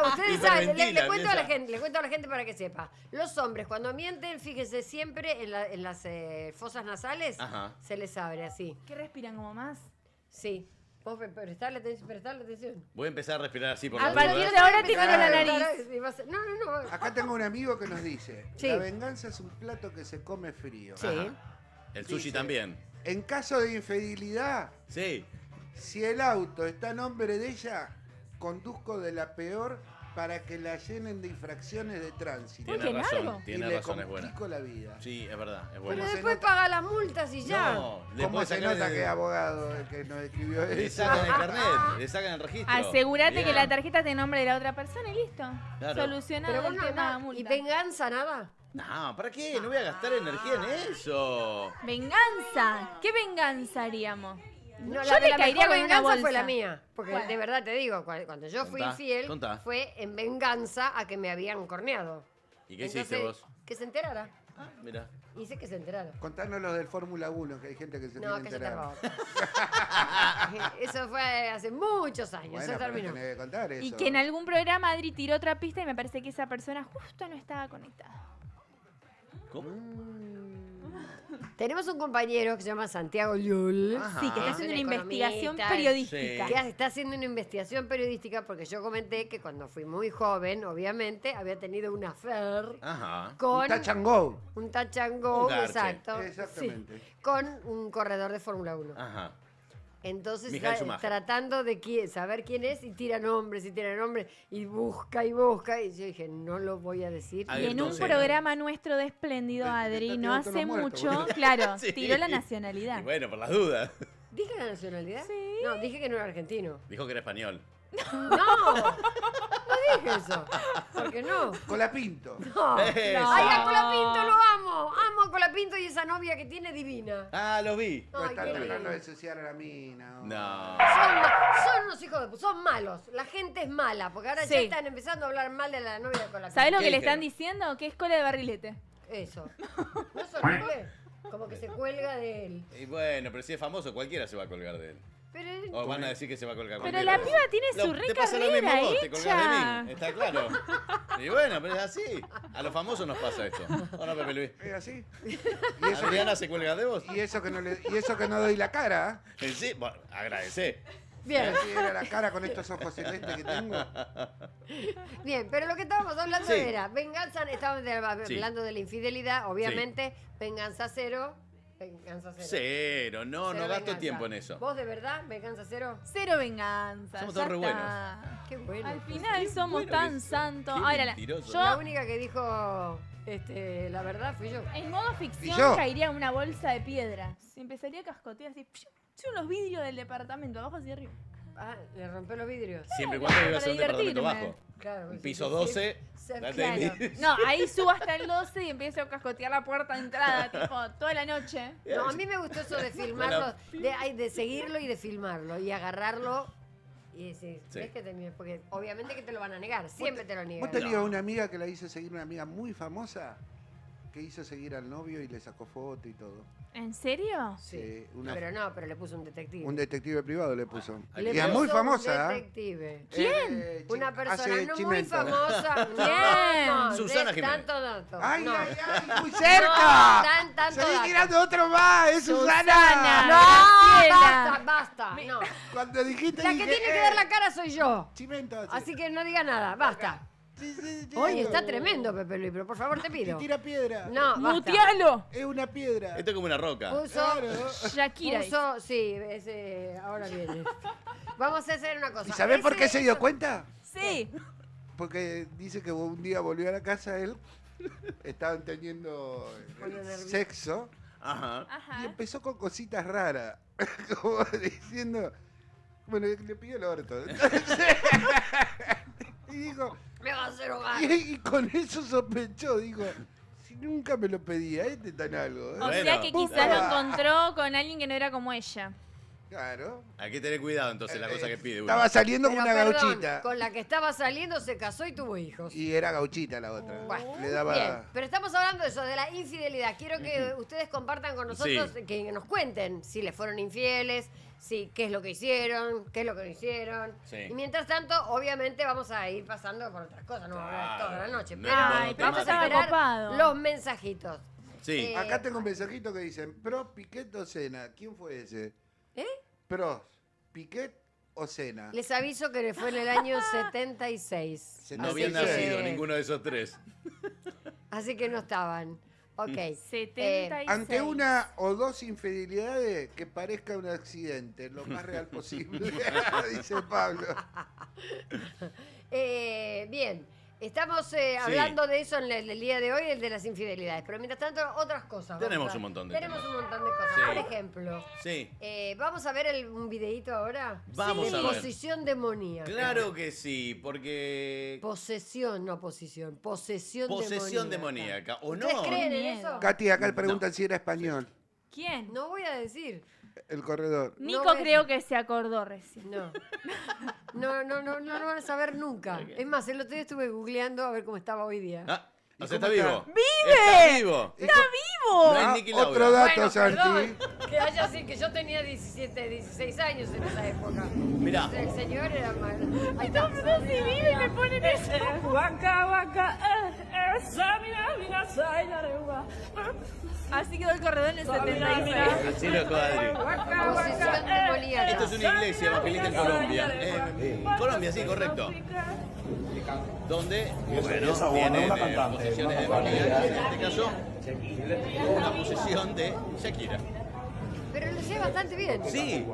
ustedes saben, Hiperventilan, cuento a la esa. gente, le cuento a la gente para que sepa. Los hombres cuando mienten, fíjese siempre en las fosas nasales, Ajá. se les abre así. ¿Qué respiran como más? Sí. Vos prestarle atención. Voy a empezar a respirar así por A las partir dudas. de ahora te Empezar miro la a nariz. preguntar y vas a- No. Acá tengo un amigo que nos dice, Sí. la venganza es un plato que se come frío. Sí. Ajá. El sushi Dice, también. En caso de infidelidad, Sí. si el auto está a nombre de ella, conduzco de la peor para que la llenen de infracciones de tránsito. Uy, Tiene qué razón. largo. Y Tiene le razón, es buena. complico la vida. Sí, es verdad, es Pero buena. se después nota? paga las multas y ya. No, le ¿Cómo puedes se sacar nota el- que es abogado el que nos escribió Le eso? sacan el carnet, le sacan el registro. Asegúrate que Bien. la tarjeta te nombre de la otra persona y listo. Claro. Solucionado Pero vos el no, tema de la ¿y multa. venganza nada? No, ¿para qué? No voy a gastar energía en eso. Venganza. ¿Qué venganza haríamos? No, Yo le la caería mejor con una venganza bolsa. fue la mía. Porque ¿Cuál? de verdad te digo, cuando yo fui Contá, infiel, contá. fue en venganza a que me habían corneado. ¿Y qué hiciste vos? Que se enterara. Ah, mira. Hice que se enterara. Contanos los del Fórmula 1, que hay gente que se No, quiere que se enterar. Eso fue hace muchos años. Bueno, se pero terminó. tenés que contar eso. Y que en algún programa Adri tiró otra pista y me parece que esa persona justo no estaba conectada. ¿Cómo? Tenemos un compañero que se llama Santiago Llull. Ajá. Sí, que está Es haciendo un una investigación economista, periodística. Sí. Que está haciendo una investigación periodística porque yo comenté que cuando fui muy joven, obviamente, había tenido una affair Ajá. con Un touch and go. un touch and go, Un garche. exacto. Exactamente. sí, con un corredor de Fórmula 1. Ajá. Entonces, Michael Schumacher. tratando de saber quién es y tira nombres, y busca. Y yo dije, no lo voy a decir. A Y ver, en un entonces- programa nuestro de Espléndido, Está Adri, tirando no todos hace los muertos, mucho, boludo. claro, Sí. tiró la nacionalidad. Y bueno, por las dudas. ¿Dije la nacionalidad? Sí. No, dije que no era argentino. Dijo que era español. No, no dije eso. ¿Por qué no? Colapinto. No. Eso. Ay, a Colapinto lo amo. Amo a Colapinto y esa novia que tiene divina. Ah, lo vi. No Ay, está qué tratando lindo. de ensuciar a la mina. No. Son unos hijos de son malos. La gente es mala, porque ahora ya Sí. están empezando a hablar mal de la novia de Colapinto. ¿Sabes lo ¿Qué que le están dijeron? diciendo? Que es cola de barrilete. Eso. ¿No es horrible? Como que se cuelga de él. Y bueno, pero si es famoso, cualquiera se va a colgar de él. Pero O van a decir que se va a colgar Pero cualquiera. la piba tiene su Te re pasa lo mismo carrera vos, te colgás de hecha. mí. Está claro. Y bueno, pero es así. A los famosos nos pasa esto. ¿O no, Pepe Luis? ¿Es así? Y eso, ¿Adriana se cuelga de vos? y eso que no le, y eso que no doy la cara. En sí, bueno, agradecé. bien, Así era la cara con estos ojos celestes que tengo. bien. Pero lo que estábamos hablando Sí. era venganza. Estábamos hablando de la infidelidad, obviamente. Venganza cero. Venganza cero. Cero, no, Cero no gasto venganza. tiempo en eso. ¿Vos de verdad? ¿Venganza cero? Cero venganza. Somos ya todos re está. Qué bueno. Al final Qué somos bueno tan que- santos. qué Ahora, mentiroso. yo La única que dijo la verdad fui yo. en modo ¿Y ficción yo? caería en una bolsa de piedras. Y empezaría a cascotear así. Son los vidrios del departamento, abajo hacia arriba. Ah, le rompió los vidrios. Siempre y cuando vivas en un para departamento divertirme. bajo. Claro. Un sí, piso sí, 12. sí, date claro. el- No, ahí subo hasta el 12 y empiezo a cascotear la puerta de entrada, tipo, toda la noche. No, a mí me gustó eso de filmarlo, de seguirlo y de filmarlo y agarrarlo y decir, Sí. ¿ves que porque obviamente que te lo van a negar, siempre te lo niegan. ¿Vos tenías una amiga que la hizo seguir una amiga muy famosa? Que hizo seguir al novio y le sacó foto y todo. ¿En serio? Sí. una- Pero le puso un detective. un detective privado le puso. Ah, Le Y es puso muy un famosa. ¿eh? detective. ¿Quién? Una persona Hace no muy Chimento. famosa. ¿Quién? No, Susana de Jiménez. tanto dato. ¡Ay, no. ay, ay! ¡Muy No, cerca! tanto ¡Seguí dato. tirando otro más! ¡Es Susana! Susana. No, Graciela. basta. No. Cuando dijiste La que dije, tiene que dar la cara soy yo. Chimento. Así que no diga nada, basta. Hoy está tremendo, Pepe Luis, pero por favor te Te pido. tira piedra. No, basta. ¡Mutealo! Es una piedra. Esto es como una roca. Puso, Claro. Shakira. sí, ahora viene. Vamos a hacer una cosa. ¿Y sabés por qué se dio eso- cuenta? Sí. Porque dice que un día volvió a la casa él, estaban teniendo Pone nervioso. sexo Ajá. y Ajá. empezó con cositas raras, como diciendo, bueno, le pidió el orto. Y dijo, Me va a hacer hogar. y con eso sospechó, digo, si nunca me lo pedía, este tan algo. O Bueno. sea que quizás lo encontró con alguien que no era como ella. Claro. Hay que tener cuidado entonces la cosa que pide uno. Estaba saliendo Pero con una perdón, gauchita. con la que estaba saliendo se casó y tuvo hijos. Y era gauchita la otra. Bueno, Le daba... Bien, pero estamos hablando de eso, de la infidelidad. Quiero que ustedes compartan con nosotros, Sí. que nos cuenten si les fueron infieles, si qué es lo que hicieron, qué es lo que no hicieron. Sí. Y mientras tanto, obviamente vamos a ir pasando por otras cosas, no vamos a hablar toda la noche. No, Pero Ay, pero vamos a estaba esperar copado. los mensajitos. Sí. Acá tengo un mensajito que dicen, pro, Piquet o Cena. ¿Quién fue ese? ¿Eh? Pro, Piquet o Cena. Les aviso que fue en el año 76. No Así habían que- nacido ninguno de esos tres. Así que no estaban. Ok. 76. Ante una o dos infidelidades, que parezca un accidente, lo más real posible, dice Pablo. Bien, estamos hablando de eso en el día de hoy, el de las infidelidades. Pero mientras tanto, otras cosas. Tenemos un montón de Tenemos temas. un montón de cosas. Sí. Por ejemplo, Sí. vamos a ver un videíto ahora. Vamos a ver. Posición demoníaca. Claro que sí, porque Posesión, no posición. Posesión demoníaca. ¿O ¿Ustedes no? creen en Miedo. eso? Katy, acá preguntan si era español, ¿Quién? No voy a decir. el corredor. Nico No ves- creo que se acordó recién. No. No lo van a saber nunca. Es más, el otro día estuve googleando a ver cómo estaba hoy día. Ah, ¿Y o sea, está cómo vivo. está? ¡Está vivo! ¡Vivo! No es Nicky Laura. Otro dato, Bueno, Santi. perdón, que haya así, que yo tenía 16 años en esa época. Mirá. El señor era mal. Ahí está. No, si vive y me ponen eso. Así quedó el corredor en el 76. Así lo cuadri. Posesión demoníaca. Esto es una iglesia evangelista en Colombia. Colombia, sí, correcto. Donde, bueno, tienen posesiones demoníacas. En este caso, una posesión de Shakira. Pero lo sé bastante bien. Sí,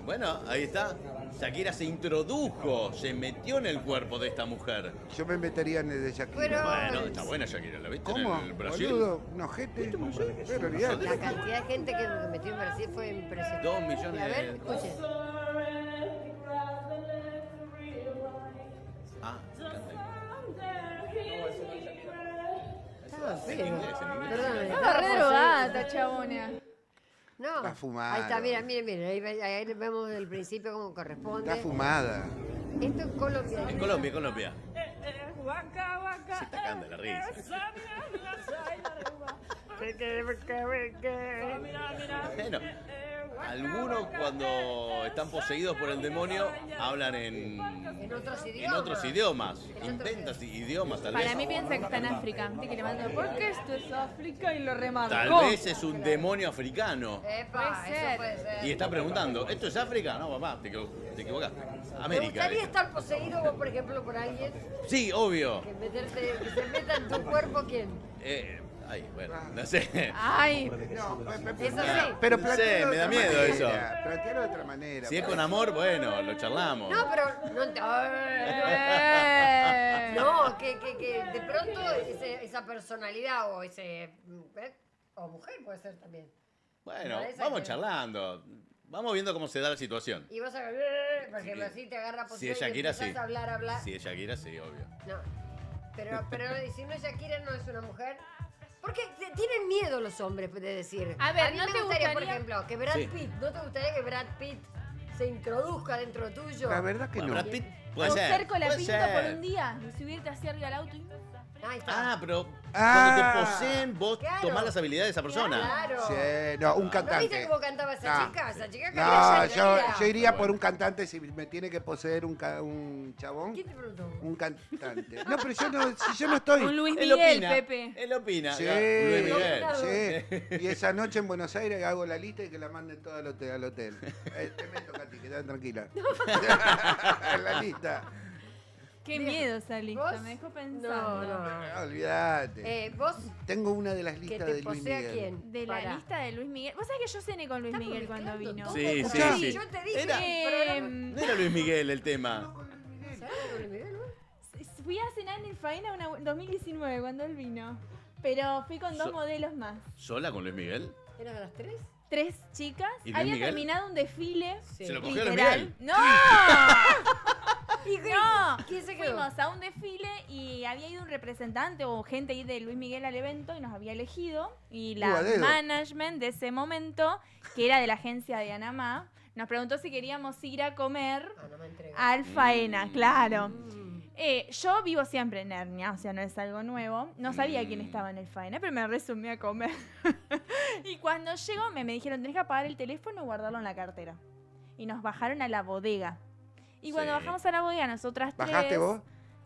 bueno, ahí está. Shakira se introdujo, se metió en el cuerpo de esta mujer. Yo me metería en el de Shakira. Pero- Bueno, está buena Shakira, ¿la viste ¿Cómo? en el Brasil? Boludo, un ojete. Pero olvidate. La cantidad de gente que metió en Brasil fue impresionante. 2 millones A ver, de... escuchen. Ah, canta. Estaba En feo. inglés, en inglés. Perdón, Estaba re drogada esta chabona. No. Está fumada. Ahí está, miren. Ahí vemos el principio como corresponde. Está fumada. Esto es Colombia. En Colombia. Se está cagando la risa. Bueno, algunos cuando están poseídos por el demonio hablan En otros en idiomas. otros idiomas. Inventan idiomas tal vez. Para mí piensa que está en África. Así que le mando, porque esto es África y lo remarcó. Tal vez es un demonio africano. Epa, Puede eso ser. puede ser. Y está preguntando, ¿esto es África? No, papá, te equivocaste. ¿Te América. gustaría dije. estar poseído vos, por ejemplo, por alguien? Sí, obvio. Que se meta en tu cuerpo, ¿quién? Ay, bueno, no sé. Ay, No, Es así. pero No plantealo sé, de me da otra miedo manera, eso. Plantealo de otra manera. Si es con amor, bueno, lo charlamos. No, pero no te... No, que de pronto esa personalidad o ese... O mujer puede ser también. Bueno, Parece vamos que- charlando. Vamos viendo cómo se da la situación. Y vas a... Por ejemplo, así te agarra Si posición es y Shakira, empezás sí. a hablar. Si es Shakira, sí, obvio. No. Pero y si no es Shakira, no es una mujer. Porque tienen miedo los hombres de decir. A ver, mí ¿no me te gustaría, por gustaría- ejemplo, que Brad Sí. Pitt, ¿no te gustaría que Brad Pitt se introduzca dentro tuyo? La verdad que Bueno, no. Brad Pitt puede o ser. ser con la puede pinta por ser. un día. Y subirte así arriba al auto y... Ahí está. Ah, pero Ah. cuando te poseen, vos Claro. tomás las habilidades de esa persona. Claro. Sí, no, un ¿No viste cantante. cómo cantaba esa No. chica? Esa chica No, cantaba yo iría por un cantante si me tiene que poseer un chabón. ¿Quién te preguntó? Un cantante. No, pero yo no, si yo no estoy. Un Luis Él Miguel, opina. Pepe. Él opina. Sí, Luis Miguel. sí. Y esa noche en Buenos Aires hago la lista y que la manden toda al hotel. Te meto, Katy, quédate tranquila. En la lista. Qué Bien. miedo esa lista, ¿Vos? me dejó No, pensando. no. Olvídate. Vos, Tengo una de las que listas te de Luis posea Miguel. quién. De la Pará. lista de Luis Miguel. Vos sabés que yo cené con Luis Estás Miguel cuando mezclando vino. todo. Sí, Escuchá, sí, sí. Yo te dije. Era- Em, No era Luis Miguel el tema. ¿Sabés con Luis Miguel, no? Fui a cenar en el Faena en 2019 cuando él vino. Pero fui con dos So- modelos más. ¿Sola con Luis Miguel? ¿Eran a las 3? 3 chicas. ¿Y Luis Había Miguel? terminado un desfile. Sí. ¿Se lo cogió a Luis Literal. Miguel? ¡No! ¿Y qué? No, ¿Quién se quedó? fuimos a un desfile y había ido un representante o gente ahí de Luis Miguel al evento y nos había elegido. Y la a dedo. management de ese momento, que era de la agencia de Anamá, nos preguntó si queríamos ir a comer Ah, no me entrega. al Faena, claro. Mm. Yo vivo siempre en Hernia, o sea, no es algo nuevo. No sabía quién estaba en el Faena, pero me resumí a comer. Y cuando llegó me dijeron, tenés que apagar el teléfono y guardarlo en la cartera. Y nos bajaron a la bodega. Y cuando Sí. bajamos a la bodega, nosotras tres... ¿Bajaste vos?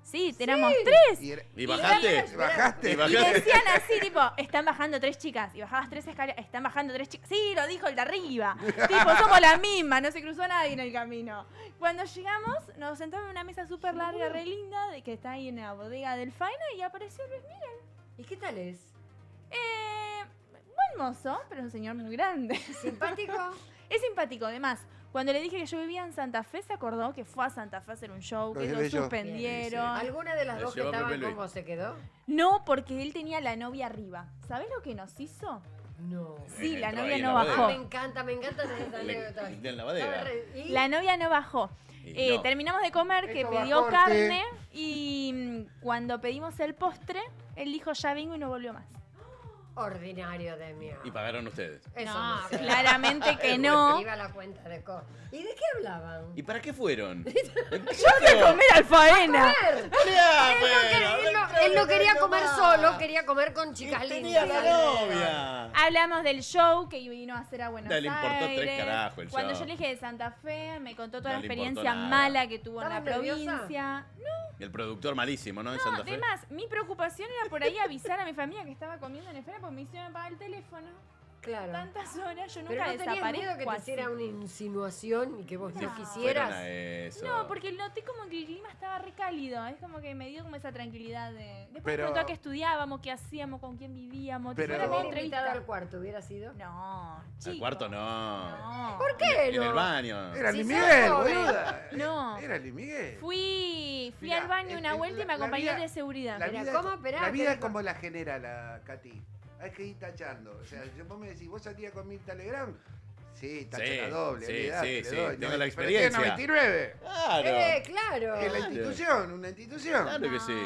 Sí, éramos 3. ¿Y bajaste? ¿Bajaste? ¿Y Y bajaste? decían así, tipo, están bajando 3 chicas. Y bajabas 3 escaleras, están bajando 3 chicas. Sí, lo dijo el de arriba. Tipo, somos la misma, no se cruzó nadie en el camino. Cuando llegamos, nos sentamos en una mesa súper larga, re linda, de que está ahí en la bodega del Faena, y apareció Luis Miguel. ¿Y qué tal es? Buen mozo, pero es un señor muy grande. ¿Simpático? Es simpático, además. Cuando le dije que yo vivía en Santa Fe, se acordó que fue a Santa Fe a hacer un show, Lo que lo llevé yo. suspendieron. ¿Alguna de las La dos que llevó estaban Pepe Luis. cómo se quedó? No, porque él tenía la novia arriba. ¿Sabés lo que nos hizo? No. Sí, la Entró novia ahí en no la Ah, bajó. me encanta esas anécdotas. En la bodega. ¿Y? La novia no bajó. Y no. Terminamos de comer, que Esto pidió bajó, carne y cuando pedimos el postre, él dijo ya vengo y no volvió más. Ordinario de mí. Y pagaron ustedes. Eso No, sé. claramente que no. Iba a la cuenta de cosas. ¿Y de qué hablaban? ¿Y para qué fueron? Comer al Faena. Él no quería comer solo, quería comer con chicas Tenía lindas. la novia. Hablamos del show que vino a hacer a Buenos No le importó Aires. tres carajos el Cuando show. yo le dije de Santa Fe, me contó toda No la le importó experiencia nada. mala que tuvo en la ¿Estabas nerviosa? provincia. El productor malísimo, ¿no? En No, Santa Fe. además, mi preocupación era por ahí avisar a mi familia que estaba comiendo en el Faena porque me hicieron apagar el teléfono. Claro. Tantas horas, yo Pero nunca no tenías desaparezco miedo que te así. hiciera una insinuación y que vos no Fueron quisieras. a eso. No, porque noté como que el clima estaba re cálido. Es como que me dio como esa tranquilidad de... Después Pero- me preguntó a qué estudiábamos, qué hacíamos, con quién vivíamos. Pero- Fue Pero la hubiera invitado entrevista. al cuarto, hubiera sido. No, Al chico. cuarto no. No. ¿Por qué En no? el baño. Era Si Luis sos Miguel, joven. boluda. No. Era Luis Miguel. Fui Mirá, al baño una vuelta y me la acompañó vida- el de seguridad. La Mira, vida, ¿cómo? Esperá, la vida te es digo. como la genera la Katy. Hay que ir tachando. O sea, vos me decís, ¿vos salías con Mirta Legrand? Sí, tacho Sí, la doble, sí, olvidate, sí, le sí, doy. tengo No, la pero tiene experiencia. 99. Claro. Claro. Es la institución, una institución. Claro que sí.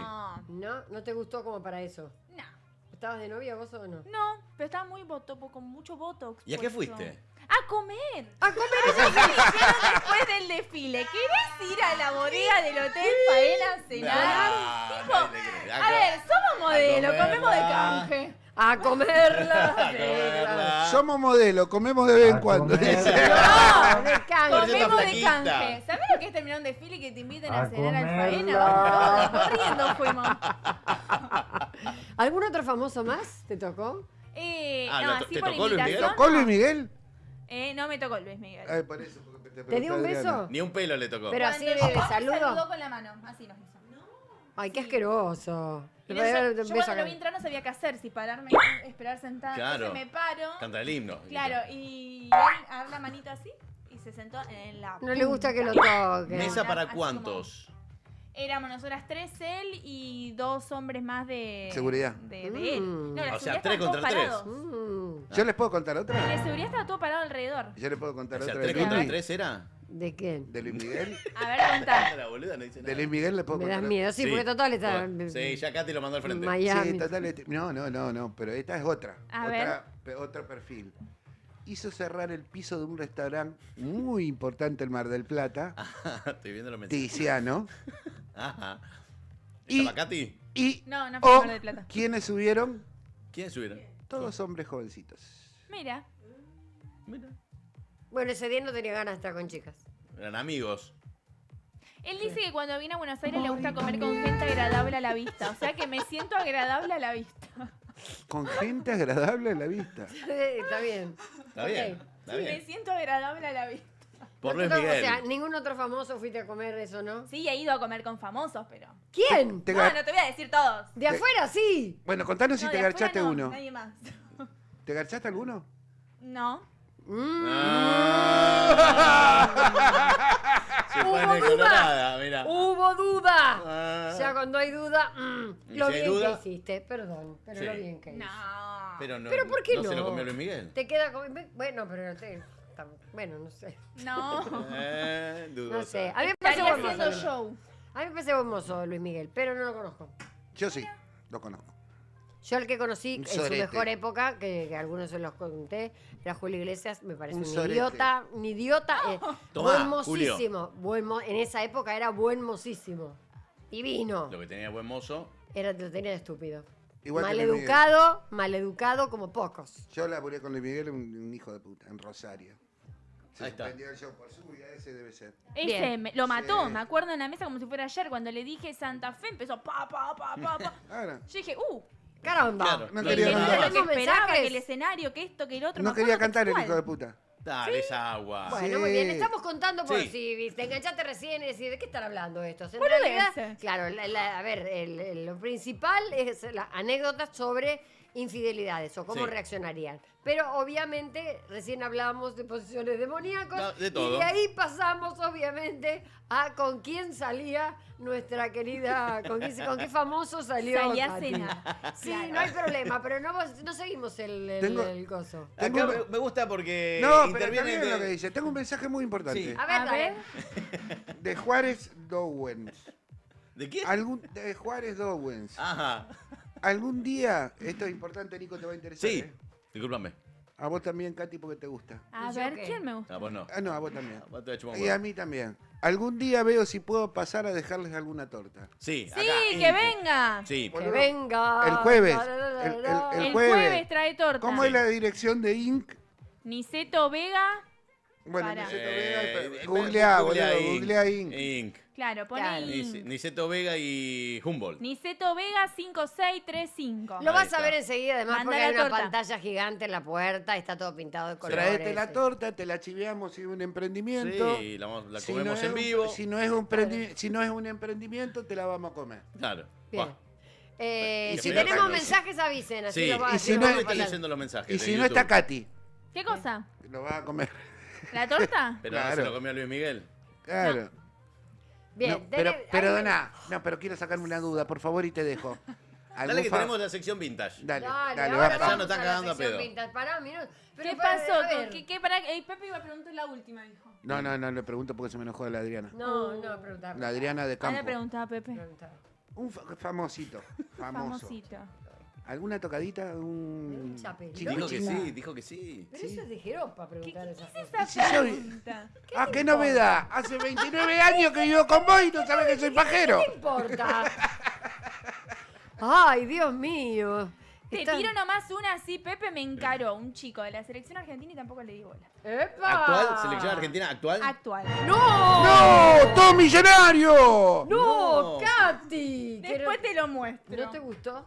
No, no te gustó como para eso. No. ¿Estabas de novia vos o no? No, pero estaba muy con mucho botox. ¿Y a qué puesto. fuiste? A comer. ¡A comer! Eso me dijeron después del desfile. ¿Querés ir a la bodega del Hotel Faena a cenar? No, Tipo, nadie te cree. a ver, somos modelos, comerla. comemos de canje. ¡A comerla! A Sí, comerla. claro. Somos modelos, comemos de vez en cuando. dice. No, de Por canje. eso Comemos está de flaquita. canje. ¿Sabés lo que es terminar un desfile y que te inviten a cenar al Faena? Vamos todos, corriendo fuimos. ¿Algún otro famoso más te tocó? No, ¿te así por tocó Luis Miguel? invitación. ¿Tocó Luis Miguel? No me tocó Luis Miguel. Ay, por eso. porque te ¿Te dio un preguntó Adriana. beso? Ni un pelo le tocó. Pero así Cuando de llegó, me saludo. saludó con la mano, así nos hizo. Ay, qué asqueroso. Y Le voy a dar un yo beso cuando acá. lo vi entrar no sabía qué hacer, si pararme, esperar sentada. Claro. Entonces me paro. Canta el himno. Claro, y él agarra la manito así y se sentó en la. No le gusta que lo punta. toque. ¿Mesa No, para así cuántos? Éramos nosotras 3, él y 2 hombres más de. Seguridad. De él. No, la O sea, seguridad 3 estaban contra todos 3. parados. ¿Yo les puedo contar Y otra? la seguridad estaba todo parado alrededor. ¿Yo les puedo contar O sea, otra 3 de contra Luis? 3 era. ¿De quién? ¿De Luis Miguel? A ver, contá. La boluda no dice nada. ¿De Luis Miguel les puedo Me contar? das miedo, sí, porque total está. Sí, ya Katy lo mandó al frente. Miami. Sí, total. No, pero esta es otra. A Otro perfil. Hizo cerrar el piso de un restaurante muy importante en Mar del Plata, Estoy viendo los mensajes. Tiziano. Ajá. Y- ¿Estaba Katy? Y No, no fue oh, Mar del Plata. ¿quiénes subieron? ¿Quién subieron? Todos hombres jovencitos. Mira. Mira. Bueno, ese día no tenía ganas de estar con chicas. Eran amigos. Él dice que cuando viene a Buenos Aires le gusta comer con gente agradable a la vista. O sea que me siento agradable a la vista. Con gente agradable a la vista. Está bien. Está bien. Ok. Está Sí, me bien. siento agradable a la vista. Por Luis O sea, Miguel. ningún otro famoso fuiste a comer eso, ¿no? Sí, he ido a comer con famosos, pero... ¿Quién? Te No, gar- no te voy a decir todos. De afuera, sí. Bueno, contanos si No, te de afuera garchaste no, uno. Nadie más. ¿Te garchaste alguno? No. Se Hubo pone duda. colorada, mira. Hubo duda. Ah. Ya cuando hay duda, ¿Y lo si hay bien duda? que hiciste, perdón, pero Sí. lo bien que hiciste. No. Pero no, ¿Pero por qué no se lo no? comió Luis Miguel. Te queda bueno, pero bueno, no sé. No. Dudosa. No sé. A mí me parece Estaría buen haciendo mozo. show. A mí me parece buen mozo Luis Miguel, pero no lo conozco. Yo sí, lo conozco. Yo el que conocí Un en su sorete. mejor época, que algunos se los conté, era Julio Iglesias, me parece Un un sorete. idiota, Tomá, buen mocísimo, en esa época era buen mocísimo, divino, Lo que tenía buen mozo. lo tenía de estúpido, Igual que Luis Miguel. maleducado como pocos. Yo laburé con Luis Miguel, un hijo de puta, en Rosario. Se Ahí está. suspendió el show por su vida, ese debe ser. Ese Bien. lo mató, Sí. me acuerdo en la mesa como si fuera ayer, cuando le dije Santa Fe, empezó pa. Ahora, Yo dije, Caramba. Claro, No que quería no cantar. era lo que ¿Tenemos esperaba, mensajes? que el escenario, que esto, que el otro. no me quería acuerdo cantar el textual. hijo de puta. Dale esa agua. Bueno, Sí. muy bien, estamos contando por Sí. si te enganchaste recién y decís, ¿de qué están hablando estos? En Boludeces. realidad, claro, a ver, lo principal es las anécdotas sobre infidelidades o cómo Sí. reaccionarían. Pero obviamente recién hablábamos de posiciones demoníacos No, de y todo. de ahí pasamos obviamente a con quién salía nuestra querida, con qué famoso salió Salí a Katy. cenar. Sí, Claro. no hay problema, pero no seguimos el coso. Tengo Acá un- me gusta porque No, pero interviene está bien de- lo que dice. Tengo un mensaje muy importante. Sí. A ver, A dale. ver. De Juárez Dowens. ¿De qué? De Juárez Dowens. Ajá. Algún día, esto es importante, Nico, te va a interesar. Sí. ¿eh? Discúlpame. A vos también, Katy, porque te gusta. A ¿Y yo ver, qué? ¿quién me gusta? A vos no. Ah, no, a vos también. Vos te voy a chupar un Y huevo. a mí también. Algún día veo si puedo pasar a dejarles alguna torta. Sí, Sí, acá, que venga. Sí. Que venga. El jueves. La, la, la, la, El- la. El jueves. jueves trae torta. ¿Cómo es la dirección de Inc? Niceto Vega. Bueno, Para. Niceto Eh, Vega. Googlea, boludo, Inc. googlea Inc. Inc. Claro, pone Claro. Inc. Niceto Vega y Humboldt. Niceto Vega 5635. Lo Ahí vas a está. ver enseguida, además, Manda porque la hay una torta. pantalla gigante en la puerta, está todo pintado de colores. Traete la torta, te la chiveamos si es un emprendimiento. Sí, la Si comemos no en es vivo. Si no es un emprendimiento, te la vamos a comer. Claro. Bien. Buah. Y Si si no tenemos está- mensajes, avisen, así Sí. lo vas Y a si hacer. no ¿Dónde es- están y- diciendo los mensajes? Y de si no YouTube? está Katy, ¿Qué cosa? lo vas a comer. ¿La torta? Pero no Claro. se lo comió Luis Miguel. Claro. Bien, No, perdona, no, pero quiero sacarme una duda, por favor, y te dejo. Dale que fa- tenemos la sección vintage. Dale, Dale, dale, ahora va, ya vamos nos están a la cagando a sección pedo. vintage. Pará un minuto. Pero ¿Qué para- pasó? a ver. Pepe iba a preguntar la última, dijo. No, le pregunto porque se me enojó la Adriana. No, preguntar. La Adriana de Ahora Campo. preguntaba a Pepe. Un famosito, famoso. Famosito. ¿Alguna tocadita? Un Un chapelón. Dijo que chiquitín. sí, dijo que sí. Pero eso es de jeropa preguntar esas cosas. Esa Y si yo- pregunta. Ah, qué novedad. Hace 29 años que vivo con vos y no sabes que soy pajero. ¿Qué importa? Ay, Dios mío. Te Está- tiro nomás una así, Pepe me encaró, un chico de la selección argentina y tampoco le di bola. ¡Epa! ¿Actual? ¿Selección argentina actual? Actual. ¡No! ¡No! ¡Todo millonario! ¡No, No. Katy! Después te lo muestro. ¿No te gustó?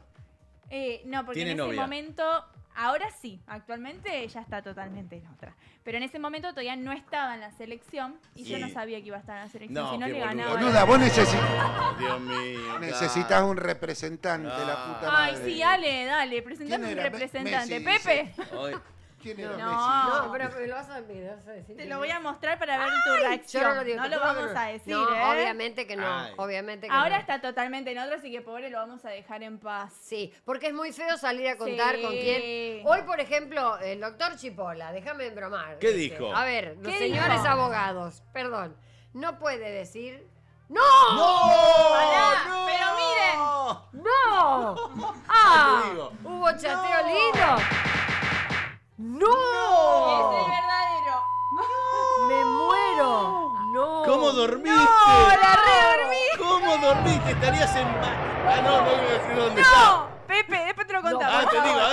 No, porque Tiene en ese novia. momento, ahora sí, actualmente ya está totalmente en otra. Pero en ese momento todavía no estaba en la selección y yo Sí. no sabía que iba a estar en la selección, No, si no qué le boludo. ganaba. Boluda, vos Oh, Dios mío. necesitas un representante, la puta Ay, madre. sí, dale, presentame ¿Quién un era? representante. Messi, Pepe, Hoy- ¿Quién era No. Messi? No, pero me lo vas a decir. te lo voy a mostrar para ver tu reacción. Yo no lo digo. te juro que vamos a decir, No, ¿eh? obviamente que no. Ay. Obviamente que Ahora no. está totalmente en otro, así que pobre lo vamos a dejar en paz. Sí, porque es muy feo salir a contar Sí. con quién. Hoy, por ejemplo, el doctor Chipola, déjame bromar. ¿Qué dijo? A ver, los ¿Qué señores dijo? abogados, perdón, no puede decir. ¡No! ¡No! Pará, ¡No! pero ¡No! ¡Ah! te digo. ¿Hubo chateo lindo? Es ¡No! el verdadero. ¡Me muero! ¡No! ¿Cómo dormiste? ¡No! ¡La redormí! ¿Cómo dormiste? Estarías en... Ah, no iba a decir dónde ¡No! Pepe, después te lo contamos.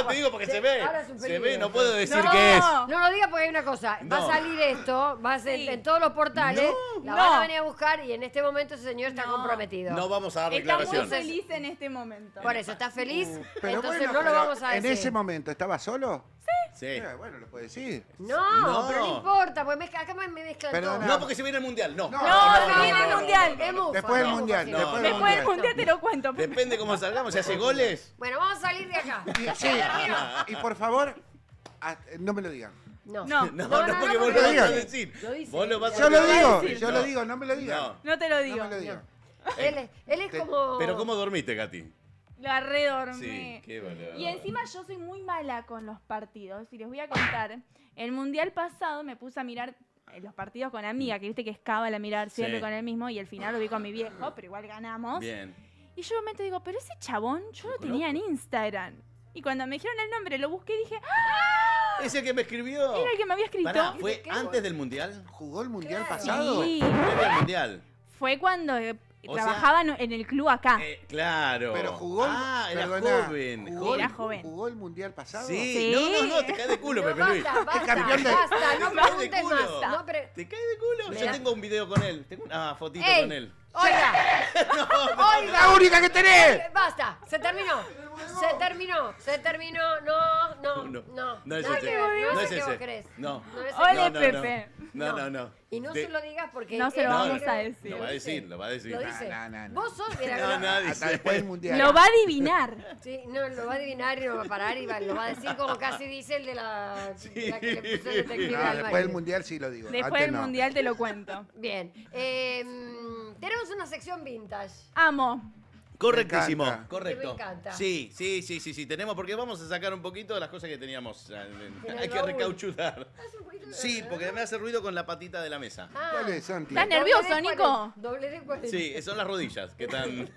te digo porque se ve. Ahora es un Se peligro. ve, no puedo decir No. qué es. No lo digas porque hay una cosa. Va a No. salir esto, va a ser Sí. en todos los portales, la No. van a venir a buscar y en este momento ese señor está No. comprometido. No vamos a dar Está muy declaración. feliz en este momento. Por eso, está feliz, Pero entonces bueno, no lo pero vamos a en decir. ese momento, ¿estaba solo? Sí. Bueno, lo puede decir. No, pero no importa, porque acá me mezclan Perdona. todo. No, porque se viene el mundial. No. No, se viene el mundial. Es mufa, Después del es mufa, mundial, sí. No, después del Después del mundial. mundial te lo cuento. Depende cómo salgamos. ¿Se hace goles? Bueno, vamos a salir de acá. Sí, y por favor, no me lo digan. No, No. No, porque vos porque lo vas a digan. decir. Lo dice. Vos lo vas a Yo lo digo, decir. yo lo digo, no me lo digan. No. No te lo No digo. me lo digan. Él es como... Pero ¿cómo dormiste, Katy? La redormí. Sí, qué valor. Y encima yo soy muy mala con los partidos. Y les voy a contar. El mundial pasado me puse a mirar los partidos con amiga, que viste que es cábala mirar siempre Sí. con el mismo. Y al final lo vi con mi viejo, pero igual ganamos. Bien. Y yo un momento digo, pero ese chabón yo lo tenía en Instagram. Y cuando me dijeron el nombre, lo busqué y dije, ¡ah! ¿Ese que me escribió? Era el que me había escrito. Pará, ¿fue ¿Qué? antes del mundial? ¿Jugó el mundial Claro. pasado? Sí, Previo al mundial. fue cuando O trabajaba en el club acá. Claro. Pero jugó. Ah, era perdona, joven. jugó el- Era joven. ¿Jugó el mundial pasado? Sí. Sí. No, te cae de culo, No, Pepe Luis. basta, campeón de- basta, no Te cae de preguntes culo. más. No, pero... ¿Te cae de culo? Me Yo da- tengo un video con él. Tengo una fotito ¡Ey! con él. Oiga, ¡La única que tenés! basta, se terminó. Se terminó. No. No es Nada ese. que ver, No sé es qué vos ese. querés. No. No es Ole, ese. No, Pepe. No. Y no De- se lo digas porque... No se lo él vamos creo- a decir. Lo va a decir, lo va a decir. Lo dice. No. Vos sos... mira, No, nadie Hasta dice. después del mundial. Lo va a adivinar. Sí, no, lo va a adivinar y no va a parar y lo va a decir como casi dice el de la que le puso el detective No, al después del marido. mundial sí lo digo. Después Antes del no. mundial te lo cuento. Bien. Tenemos una sección vintage. Amo. Correctísimo, Me encanta. correcto. Me encanta. Sí, tenemos, porque vamos a sacar un poquito de las cosas que teníamos. el Hay que baúl. recauchutar. Hace un poquito de- Sí, porque me hace ruido con la patita de la mesa. Ah, Dale, Santi. ¿Estás nervioso, doble de Nico? 40, Doble de 40. Sí, son las rodillas que están.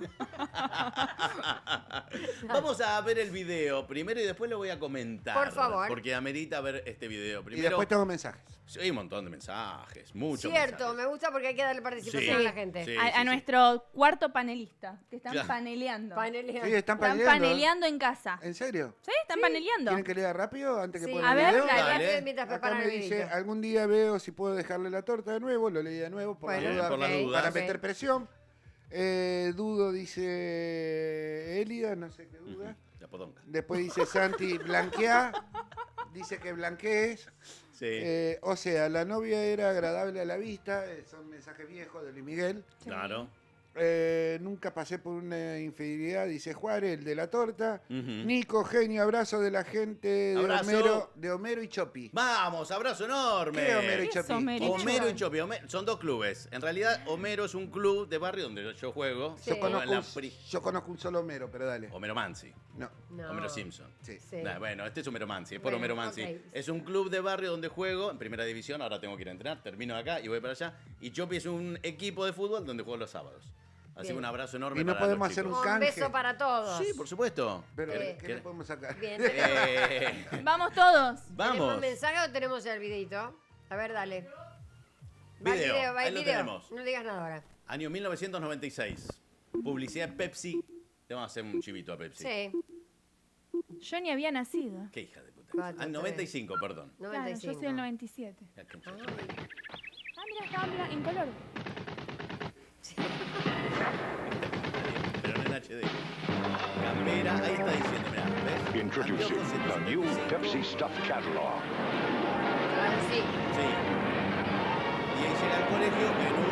Vamos a ver el video primero y después lo voy a comentar. Por favor. Porque amerita ver este video. Y Primero, después tengo mensajes. sí, hay un montón de mensajes, muchos. Cierto, mensajes. me gusta porque hay que darle participación Sí, a la gente. sí. A nuestro cuarto panelista, que están Claro. paneleando. Paneleando. Sí, están Están paneleando. paneleando en casa. ¿En serio? ¿Sí? ¿Están paneleando? ¿Quieren que lea rápido antes que Sí. ponga A el ver, video? dale, Dale. rápido mientras Acá preparan me el dice, videito. algún día veo si puedo dejarle la torta de nuevo, lo leí de nuevo por Bueno, la duda, por las ok, dudas. para ok. meter presión. Dudo, dice Elida, no sé qué duda. La podonga. Después dice Santi, blanquea. Dice que blanquees. Sí, O sea, la novia era agradable a la vista. Son mensajes viejos de Luis Miguel. claro. Nunca pasé por una infidelidad, dice Juárez, el de la torta. Ujú. Nico, genio, abrazo de la gente de Abrazo. Homero y Chopi. Vamos, abrazo enorme. ¿Qué Homero y ¿Qué es Chopi? Homero y Homero y Chopi, son dos clubes. En realidad, Homero es un club de barrio donde yo juego. Sí. Yo, Juego conozco en la yo conozco un solo Homero, pero dale. Homero Mansi, No, No. Homero Simpson. sí. Sí. Nah, bueno, este es Homero Mansi, es por Bueno, Homero Mansi. ok. Es un club de barrio donde juego en primera división, ahora tengo que ir a entrenar, termino acá y voy para allá. Y Chopi es un equipo de fútbol donde juego los sábados. Así que Bien. un abrazo enorme Y no para podemos los hacer chicos. Un canje. beso para todos. Sí, por supuesto. Pero, Eh, ¿qué le podemos sacar? Bien. Vamos todos. ¿Tenemos Vamos. un mensaje o tenemos ya el videito? A ver, dale. Va el Video, va el ahí lo video. tenemos. No digas nada ahora. Año 1996. Publicidad de Pepsi. Te vamos a hacer un chivito a Pepsi. Sí. Yo ni había nacido. Qué hija de puta. Cuatro, 95, perdón. Claro, 95. yo soy el 97. La concha. Ah, mira, estaba en color. Pero no en HD. Campera, ahí está diciendo, mirá, ¿ves? Introducing Anteojos the new 175. Pepsi Stuff Catalog. Ah, sí. Sí. Y ahí llega al colegio en un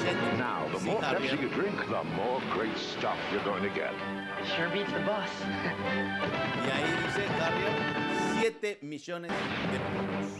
Jet Now, the Sea more Pepsi Harrier. you drink, the more great stuff you're going to get. Sure beats the bus. Y ahí dice Harrier, 7 millones de pesos.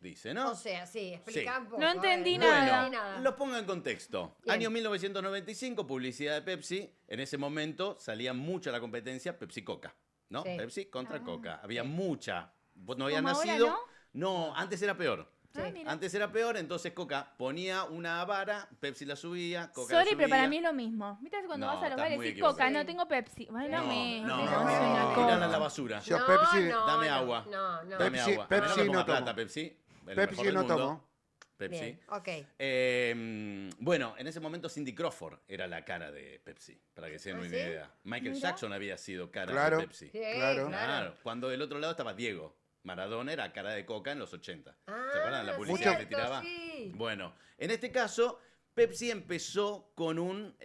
Dice, ¿no? O sea, sí, explica Sí. un poco. No entendí a ver. nada. No Bueno, entendí nada. los pongo en contexto. Bien. Año 1995, publicidad de Pepsi. En ese momento salía mucho la competencia Pepsi-Coca, ¿no? Sí. Pepsi contra Coca. Había mucha. Vos no habías ¿Como ahora, nacido. No, antes era peor. Sí. Ah, mira. Antes era peor, entonces Coca ponía una vara, Pepsi la subía, Coca la Sorry, subía. pero para mí es lo mismo. ¿Viste cuando No, vas a los estás bares y muy decís equivocado. Coca? No tengo Pepsi. Bueno, No, me. no, me no, consume una no, coca. tirala a la basura. Yo No, Pepsi- no, Dame no, agua. No, no. Dame Pepsi- agua. Pepsi A mí no me no ponga tomo. plata, Pepsi. El Pepsi mejor del no mundo. tomo. Pepsi. Bien, ok. Bueno, en ese momento Cindy Crawford era la cara de Pepsi, para que se den ¿Ah, una sí? idea. Michael Mira. Jackson había sido cara Claro. de Pepsi. Sí, Claro. Claro, cuando del otro lado estaba Diego. Maradona era cara de Coca en los 80. Ah, ¿Se acuerdan la publicidad cierto, que tiraba? sí. Bueno, en este caso, Pepsi empezó con un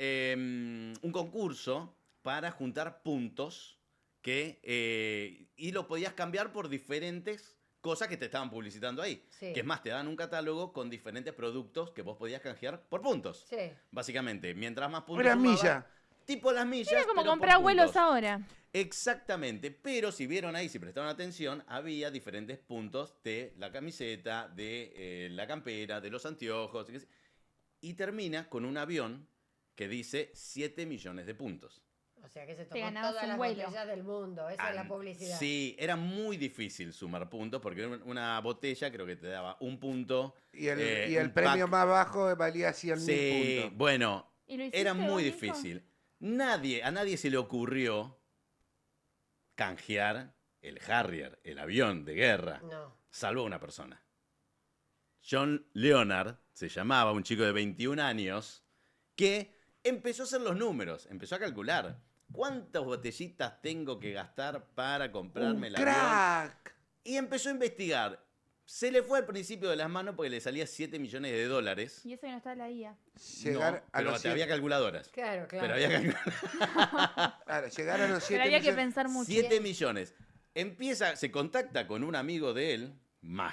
concurso para juntar puntos y lo podías cambiar por diferentes cosas que te estaban publicitando ahí. Sí. Que es más, te dan un catálogo con diferentes productos que vos podías canjear por puntos. Sí. Básicamente, mientras más puntos Era sumabas, milla. tipo las millas, Era como pero por comprar vuelos puntos. ahora. Exactamente, pero si vieron ahí, si prestaron atención, había diferentes puntos de la camiseta, de la campera, de los anteojos. Y termina con un avión que dice 7 millones de puntos. O sea que se Te tomó ganabas todas un las vuelo. botellas del mundo. Esa es la publicidad. Sí, era muy difícil sumar puntos porque una botella creo que te daba un punto. Y el un premio pack. más bajo valía 100.000 Sí, puntos. bueno, ¿Y lo hiciste, era muy vos, Nico? difícil. A nadie se le ocurrió canjear el Harrier, el avión de guerra, No. salvo a una persona. John Leonard se llamaba, un chico de 21 años, que empezó a hacer los números, empezó a calcular cuántas botellitas tengo que gastar para comprarme el avión. ¡Crack! Y empezó a investigar. Se le fue al principio de las manos porque le salía 7 millones de dólares. Y eso que no está en la IA. Llegar No, a pero los había calculadoras. Claro, claro. Pero había calculadoras. Claro, llegar a los 7 Pero había que millones. pensar mucho. 7 millones. Se contacta con un amigo de él,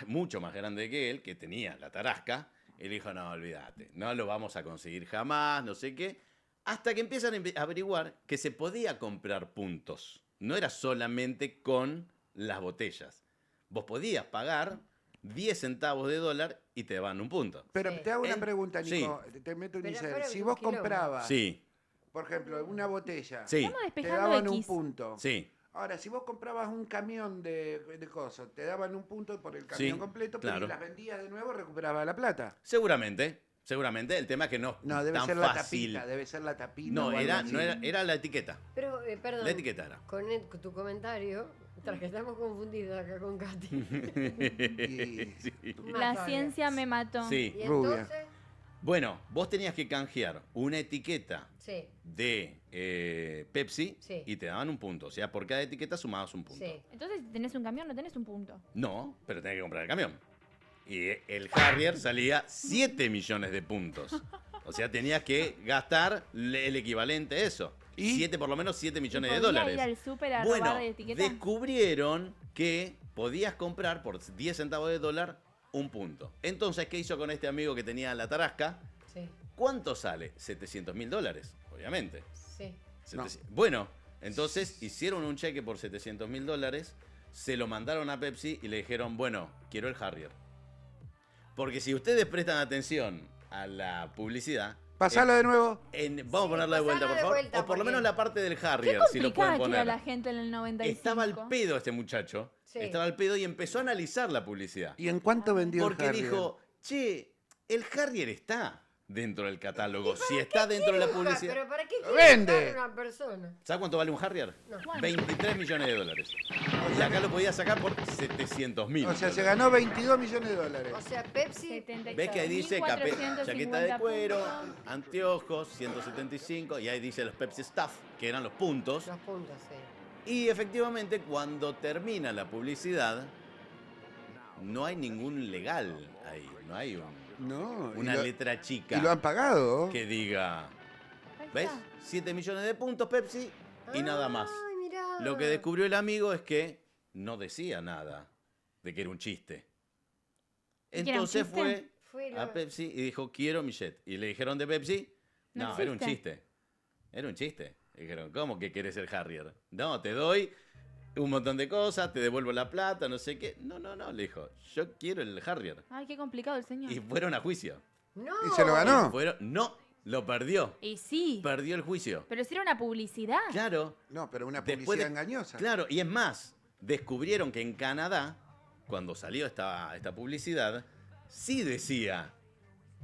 mucho más grande que él, que tenía la tarasca. Y le dijo, no, olvídate, no lo vamos a conseguir jamás, no sé qué. Hasta que empiezan a averiguar que se podía comprar puntos. No era solamente con las botellas. Vos podías pagar 10 centavos de dólar y te daban un punto. Pero Sí. te hago una En- pregunta, sí. Nico. Te meto en Pero, Isabel. pero, Si un vos quilombo. comprabas, Sí, por ejemplo, una botella, sí, Estamos te despejando daban un X. punto. sí. Ahora, si vos comprabas un camión de cosas, te daban un punto por el camión Sí, completo, pero claro. si las vendías de nuevo, recuperabas la plata. Seguramente. El tema es que no, No, debe tan ser la fácil. tapita, debe ser la tapita. No, o algo así. era la etiqueta. Pero, perdón. La etiqueta era. Con tu comentario, tras que estamos confundidos acá con Katy. Y- Sí. Más La todavía. ciencia me mató. Sí. Y Rubia. entonces, Bueno, vos tenías que canjear una etiqueta sí, de Pepsi Sí. y te daban un punto. O sea, por cada etiqueta sumabas un punto. sí. Entonces, si tenés un camión, no tenés un punto. No, pero tenías que comprar el camión. Y el Harrier salía 7 millones de puntos. O sea, tenías que gastar el equivalente a eso. ¿Y? Por lo menos 7 millones ¿Y de podía dólares. ir al súper a Bueno, robar de etiqueta? descubrieron que podías comprar por 10 centavos de dólar un punto. Entonces, ¿qué hizo con este amigo que tenía la tarasca? Sí, ¿Cuánto sale? 700.000 dólares, obviamente. sí. No. Bueno, entonces hicieron un cheque por 700.000 dólares, se lo mandaron a Pepsi y le dijeron, bueno, quiero el Harrier. Porque si ustedes prestan atención a la publicidad, Pasalo de nuevo. vamos a ponerla de vuelta, pasala por de favor. vuelta, O por lo porque- menos la parte del Qué Harrier, si lo pueden complicada que era poner. la gente en el 95. Estaba al pedo este muchacho. Sí. Estaba al pedo y empezó a analizar la publicidad. ¿Y en cuánto vendió Porque el Harrier? dijo, che, el Harrier está dentro del catálogo. Si está dentro de la publicidad. Pero ¿para qué ¡Lo quiere vende! buscar una persona? ¿Sabes cuánto vale un Harrier? No. 23 millones de dólares. Y acá lo podía sacar por 700.000. O sea, se ganó 22 millones de dólares. O sea, Pepsi, 76. ¿Ves que ahí dice 1450 chaqueta de cuero, puntos. anteojos, 175, y ahí dice los Pepsi Stuff, que eran los puntos. los puntos, sí. Y efectivamente, cuando termina la publicidad, no hay ningún legal ahí. No hay No. una letra chica Y lo han pagado. que diga, Ahí ¿ves? está. 7 millones de puntos Pepsi y nada más. Ay, mirá. Lo que descubrió el amigo es que no decía nada de que era un chiste. ¿Y que era un Entonces chiste? Fue a lo- Pepsi y dijo, quiero mi jet. Y le dijeron de Pepsi, No no, era un existe. chiste. Era un chiste. Dijeron, ¿cómo que querés el Harrier? No, te doy un montón de cosas, te devuelvo la plata, no sé qué. No, le dijo, yo quiero el Harrier. Ay, qué complicado el señor. Y fueron a juicio. No. ¿Y se lo ganó? No, lo perdió. Y sí. Perdió el juicio. Pero si era una publicidad. Claro. No, pero una Después publicidad de- engañosa. Claro, y es más, descubrieron que en Canadá, cuando salió esta publicidad, sí decía,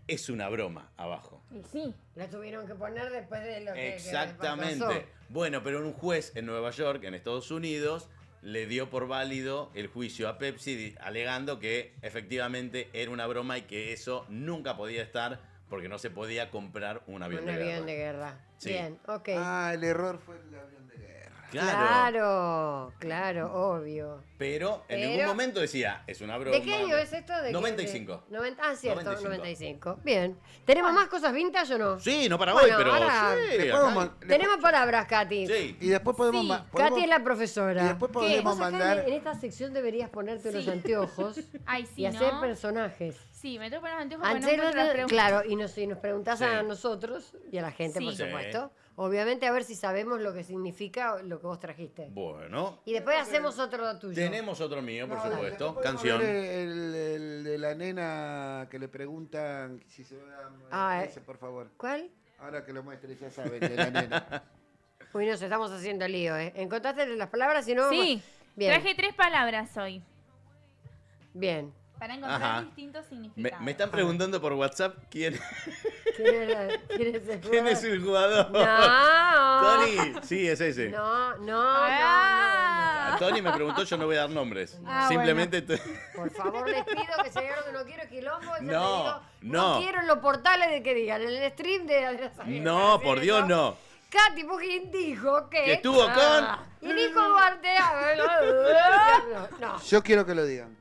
es una broma abajo. Y sí. La tuvieron que poner después de lo que Exactamente. pasó. Bueno, pero un juez en Nueva York, en Estados Unidos, le dio por válido el juicio a Pepsi, alegando que efectivamente era una broma y que eso nunca podía estar porque no se podía comprar un avión Un de avión guerra. de guerra. Sí. Bien, ok. Ah, el error fue el avión de guerra. Claro. Claro, obvio. Pero en Pero- ningún momento decía, es una broma. ¿De qué año es esto? ¿De qué? 95. Cierto, 95. 95. Bien. ¿Tenemos más cosas vintage o no? Sí, no para Bueno, hoy, pero ahora- sí. Le acá podemos- hay- Tenemos palabras, Katy. Sí. Y después podemos... Sí. Katy es la profesora. Y después podemos Vos acá mandar... en esta sección deberías ponerte unos anteojos Ay, sí, y hacer ¿no? personajes. Sí, me tengo que poner los anteojos porque no Antes, encuentro las preguntas. claro, y si nos preguntás Sí. a nosotros y a la gente, Sí. por Sí. supuesto, obviamente a ver si sabemos lo que significa lo que vos trajiste. Bueno. Y después hacemos otro tuyo. Tenemos otro mío, por supuesto. Después podemos Canción. ver el de la nena que le preguntan si se va Ah, ese, por favor. ¿Cuál? Ahora que lo muestre, ya saben, de la nena. Uy, nos estamos haciendo lío, ¿eh? ¿Encontraste las palabras? Si no, Sí, bien, traje 3 palabras hoy bien. para encontrar Ajá. distintos Me, significados. me están preguntando por WhatsApp quién ¿Quién es es el jugador. No. Tony. Sí, es ese. No. A Tony me preguntó, yo no voy a dar nombres. Ah, Simplemente. Por favor, les pido que si hay algo que no quiero es quilombo. Ya No, te digo, no. no quiero en los portales de que digan, en el stream de Adriana Zaguera. No, por Dios, no. Katy Pujin dijo que... Que estuvo Y Nico Duarte... No, Yo quiero que lo digan.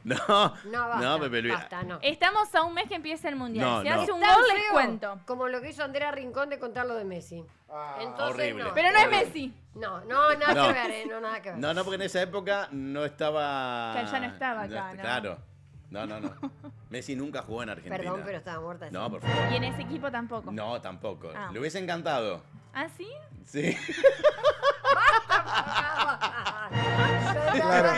No, no, basta, no, Pepe Luis. basta, no. Estamos a un mes que empieza el mundial. No, Si no. hace un Tan gol, les feo cuento. Como lo que hizo Andrea Rincón de contar lo de Messi. Entonces, horrible. no. Pero no es Horrible. Messi. No, nada No. que ver, no, nada que ver. No, porque en esa época no estaba. Que ya no estaba acá, ¿no? Claro. No. Messi nunca jugó en Argentina. Perdón, pero estaba muerta. No, por favor. Y en ese equipo tampoco. No, tampoco. Ah. Le hubiese encantado. ¿Ah, sí? Sí. Claro.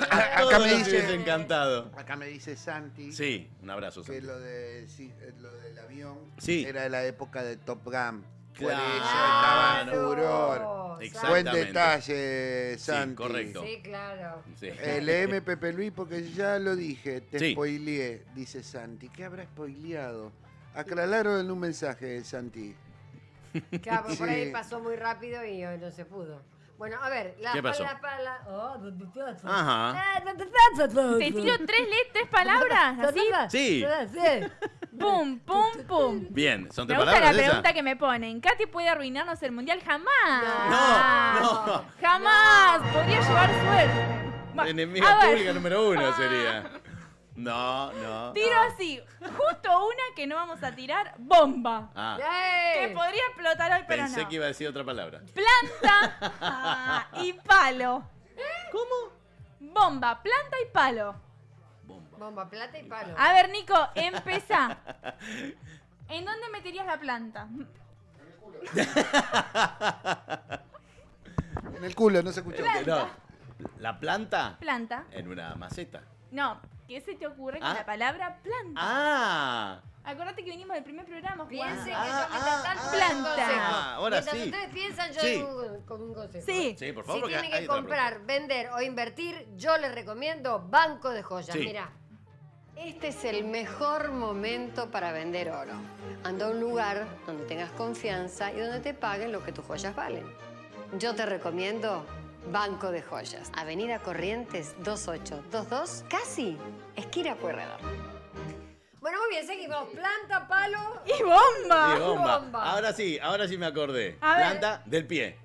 Acá Todo me nos dice- hubiese encantado. Acá me dice Santi Sí, un abrazo. que Santi. lo del avión Sí. era de la época de Top Gun. Por Claro. eso estaba en furor. Buen Exactamente. detalle, Sí, Santi. correcto. Sí, claro. Sí. El M Pepe Luis, porque ya lo dije, te Sí. spoileé, dice Santi. ¿Qué habrá spoileado? Aclaralo en un mensaje, Santi. Claro, pero por ahí Sí. pasó muy rápido y hoy no se pudo. Bueno, a ver, ¿Qué pasó? Ajá. ¿Te tiro 3 palabras? ¿Así? Sí. ¡Pum, pum, pum! Bien, ¿son Me tres gusta palabras la esas? pregunta que me ponen. ¿Katy puede arruinarnos el mundial? ¡Jamás! No. ¡Jamás! Podría llevar suerte. A Enemiga ver, pública número 1 sería. No. tiro así. Justo una que no vamos a tirar. ¡Bomba! Ah, Que podría explotar hoy, pero pensé no. que iba a decir otra palabra. Planta y palo. ¿Cómo? Bomba, planta y palo. Bomba, plata y palo. A ver, Nico, empezá. ¿En dónde meterías la planta? En el culo, no se escuchó. No. ¿La planta? Planta. En una maceta. No, ¿qué se te ocurre con Ah. la palabra planta? Ah. Acordate que vinimos del primer programa, Juan. Piensen que Ah, yo mientras tanto doy un planta. consejo. Ahora Mientras sí. ustedes piensan, yo Sí. doy con un consejo. Sí. Sí, por favor, Si porque tienen hay que otra comprar, vender o invertir, yo les recomiendo Banco de Joyas. Sí. Mirá. Este es el mejor momento para vender oro. Anda a un lugar donde tengas confianza y donde te paguen lo que tus joyas valen. Yo te recomiendo Banco de Joyas. Avenida Corrientes 2822, casi esquina Pueyrredón. Bueno, muy bien, seguimos. Planta, palo. ¡Y bomba! Sí, bomba. bomba. Ahora sí me acordé. A ver. Planta del pie.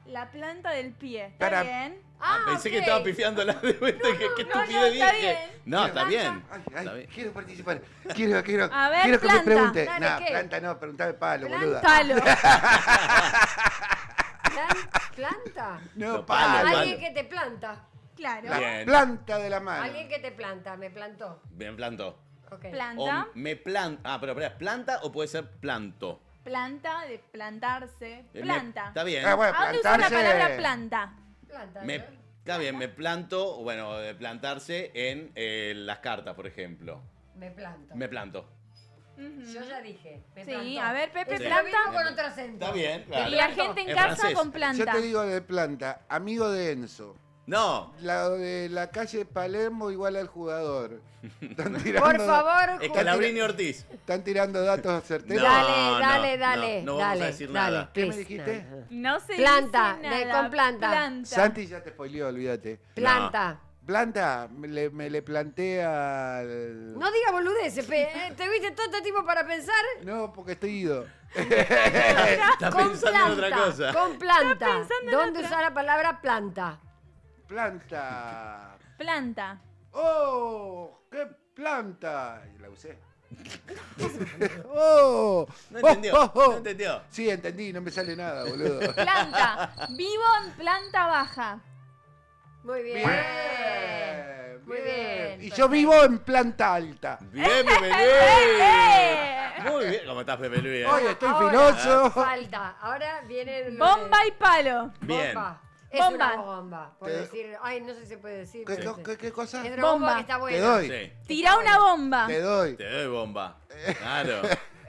La planta del pie. ¿Está Para- bien? Pensé que ok. estaba pifiando la de vuelta. ¿Qué no, estupidez está dije? bien. No, está bien. Ay, Está bien. quiero participar. Quiero A ver, quiero que planta. me pregunte. Dale, No, ¿qué? planta no, preguntame palo, Planta. boluda. Palo. Planta. No, No, palo. palo. Alguien que te planta. Claro. La Bien. planta de la mano. Alguien que te planta. Me plantó. Bien, plantó. Ok. O Planta. me planta. Ah, pero espera, ¿planta o puede ser planto? Planta de plantarse. Me- Planta. Está bien. Ah, bueno, ¿A dónde usa la plantarse. palabra planta? Planta. Está bien, me planto, bueno, de plantarse en las cartas, por ejemplo. Me planto. Me planto. Yo ya dije. Me Sí, plantó. a ver, Pepe, Eso planta. lo mismo con otro acento. Está bien, claro. Y la gente en Es casa francés. con Yo planta. te digo de planta, amigo de Enzo. No, La de la calle Palermo igual al jugador. Están tirando, Por favor, es Ju- Calabrini Ortiz. Están tirando datos certeros. No, dale. no vamos a decir nada. ¿Qué me please. dijiste? No se Planta, dice de- nada. con planta. Santi ya te spoileó, olvídate. Planta. Planta, me le planté al... No diga boludeces, ¿te viste todo este tiempo para pensar? No, porque estoy ido. Está pensando en otra cosa. Con planta. pensando en ¿Dónde otra. usa la palabra planta? Planta. Planta. ¡Oh! ¡Qué planta! Y la usé. ¡Oh! No entendió, ¡Oh, oh, oh! no entendió. Sí, entendí, no me sale nada, boludo. Planta. Vivo en planta baja. Muy bien. Bien, Muy bien. Y yo vivo en planta alta. Bien, Pepe ¡Eh! Luis. Muy bien. ¿Cómo estás, Pepe Luis? Hoy estoy Ahora, filoso. Falta. Ahora viene lo Bomba de- y palo. Bien. Bomba. Es Bomba. una bomba. Por Te- decir, ay, no sé si se puede decir. ¿Qué, pero qué cosa? es una bomba Bomba. que está Te buena. doy, Sí. Tirá una bomba. te doy. Te doy bomba. Claro.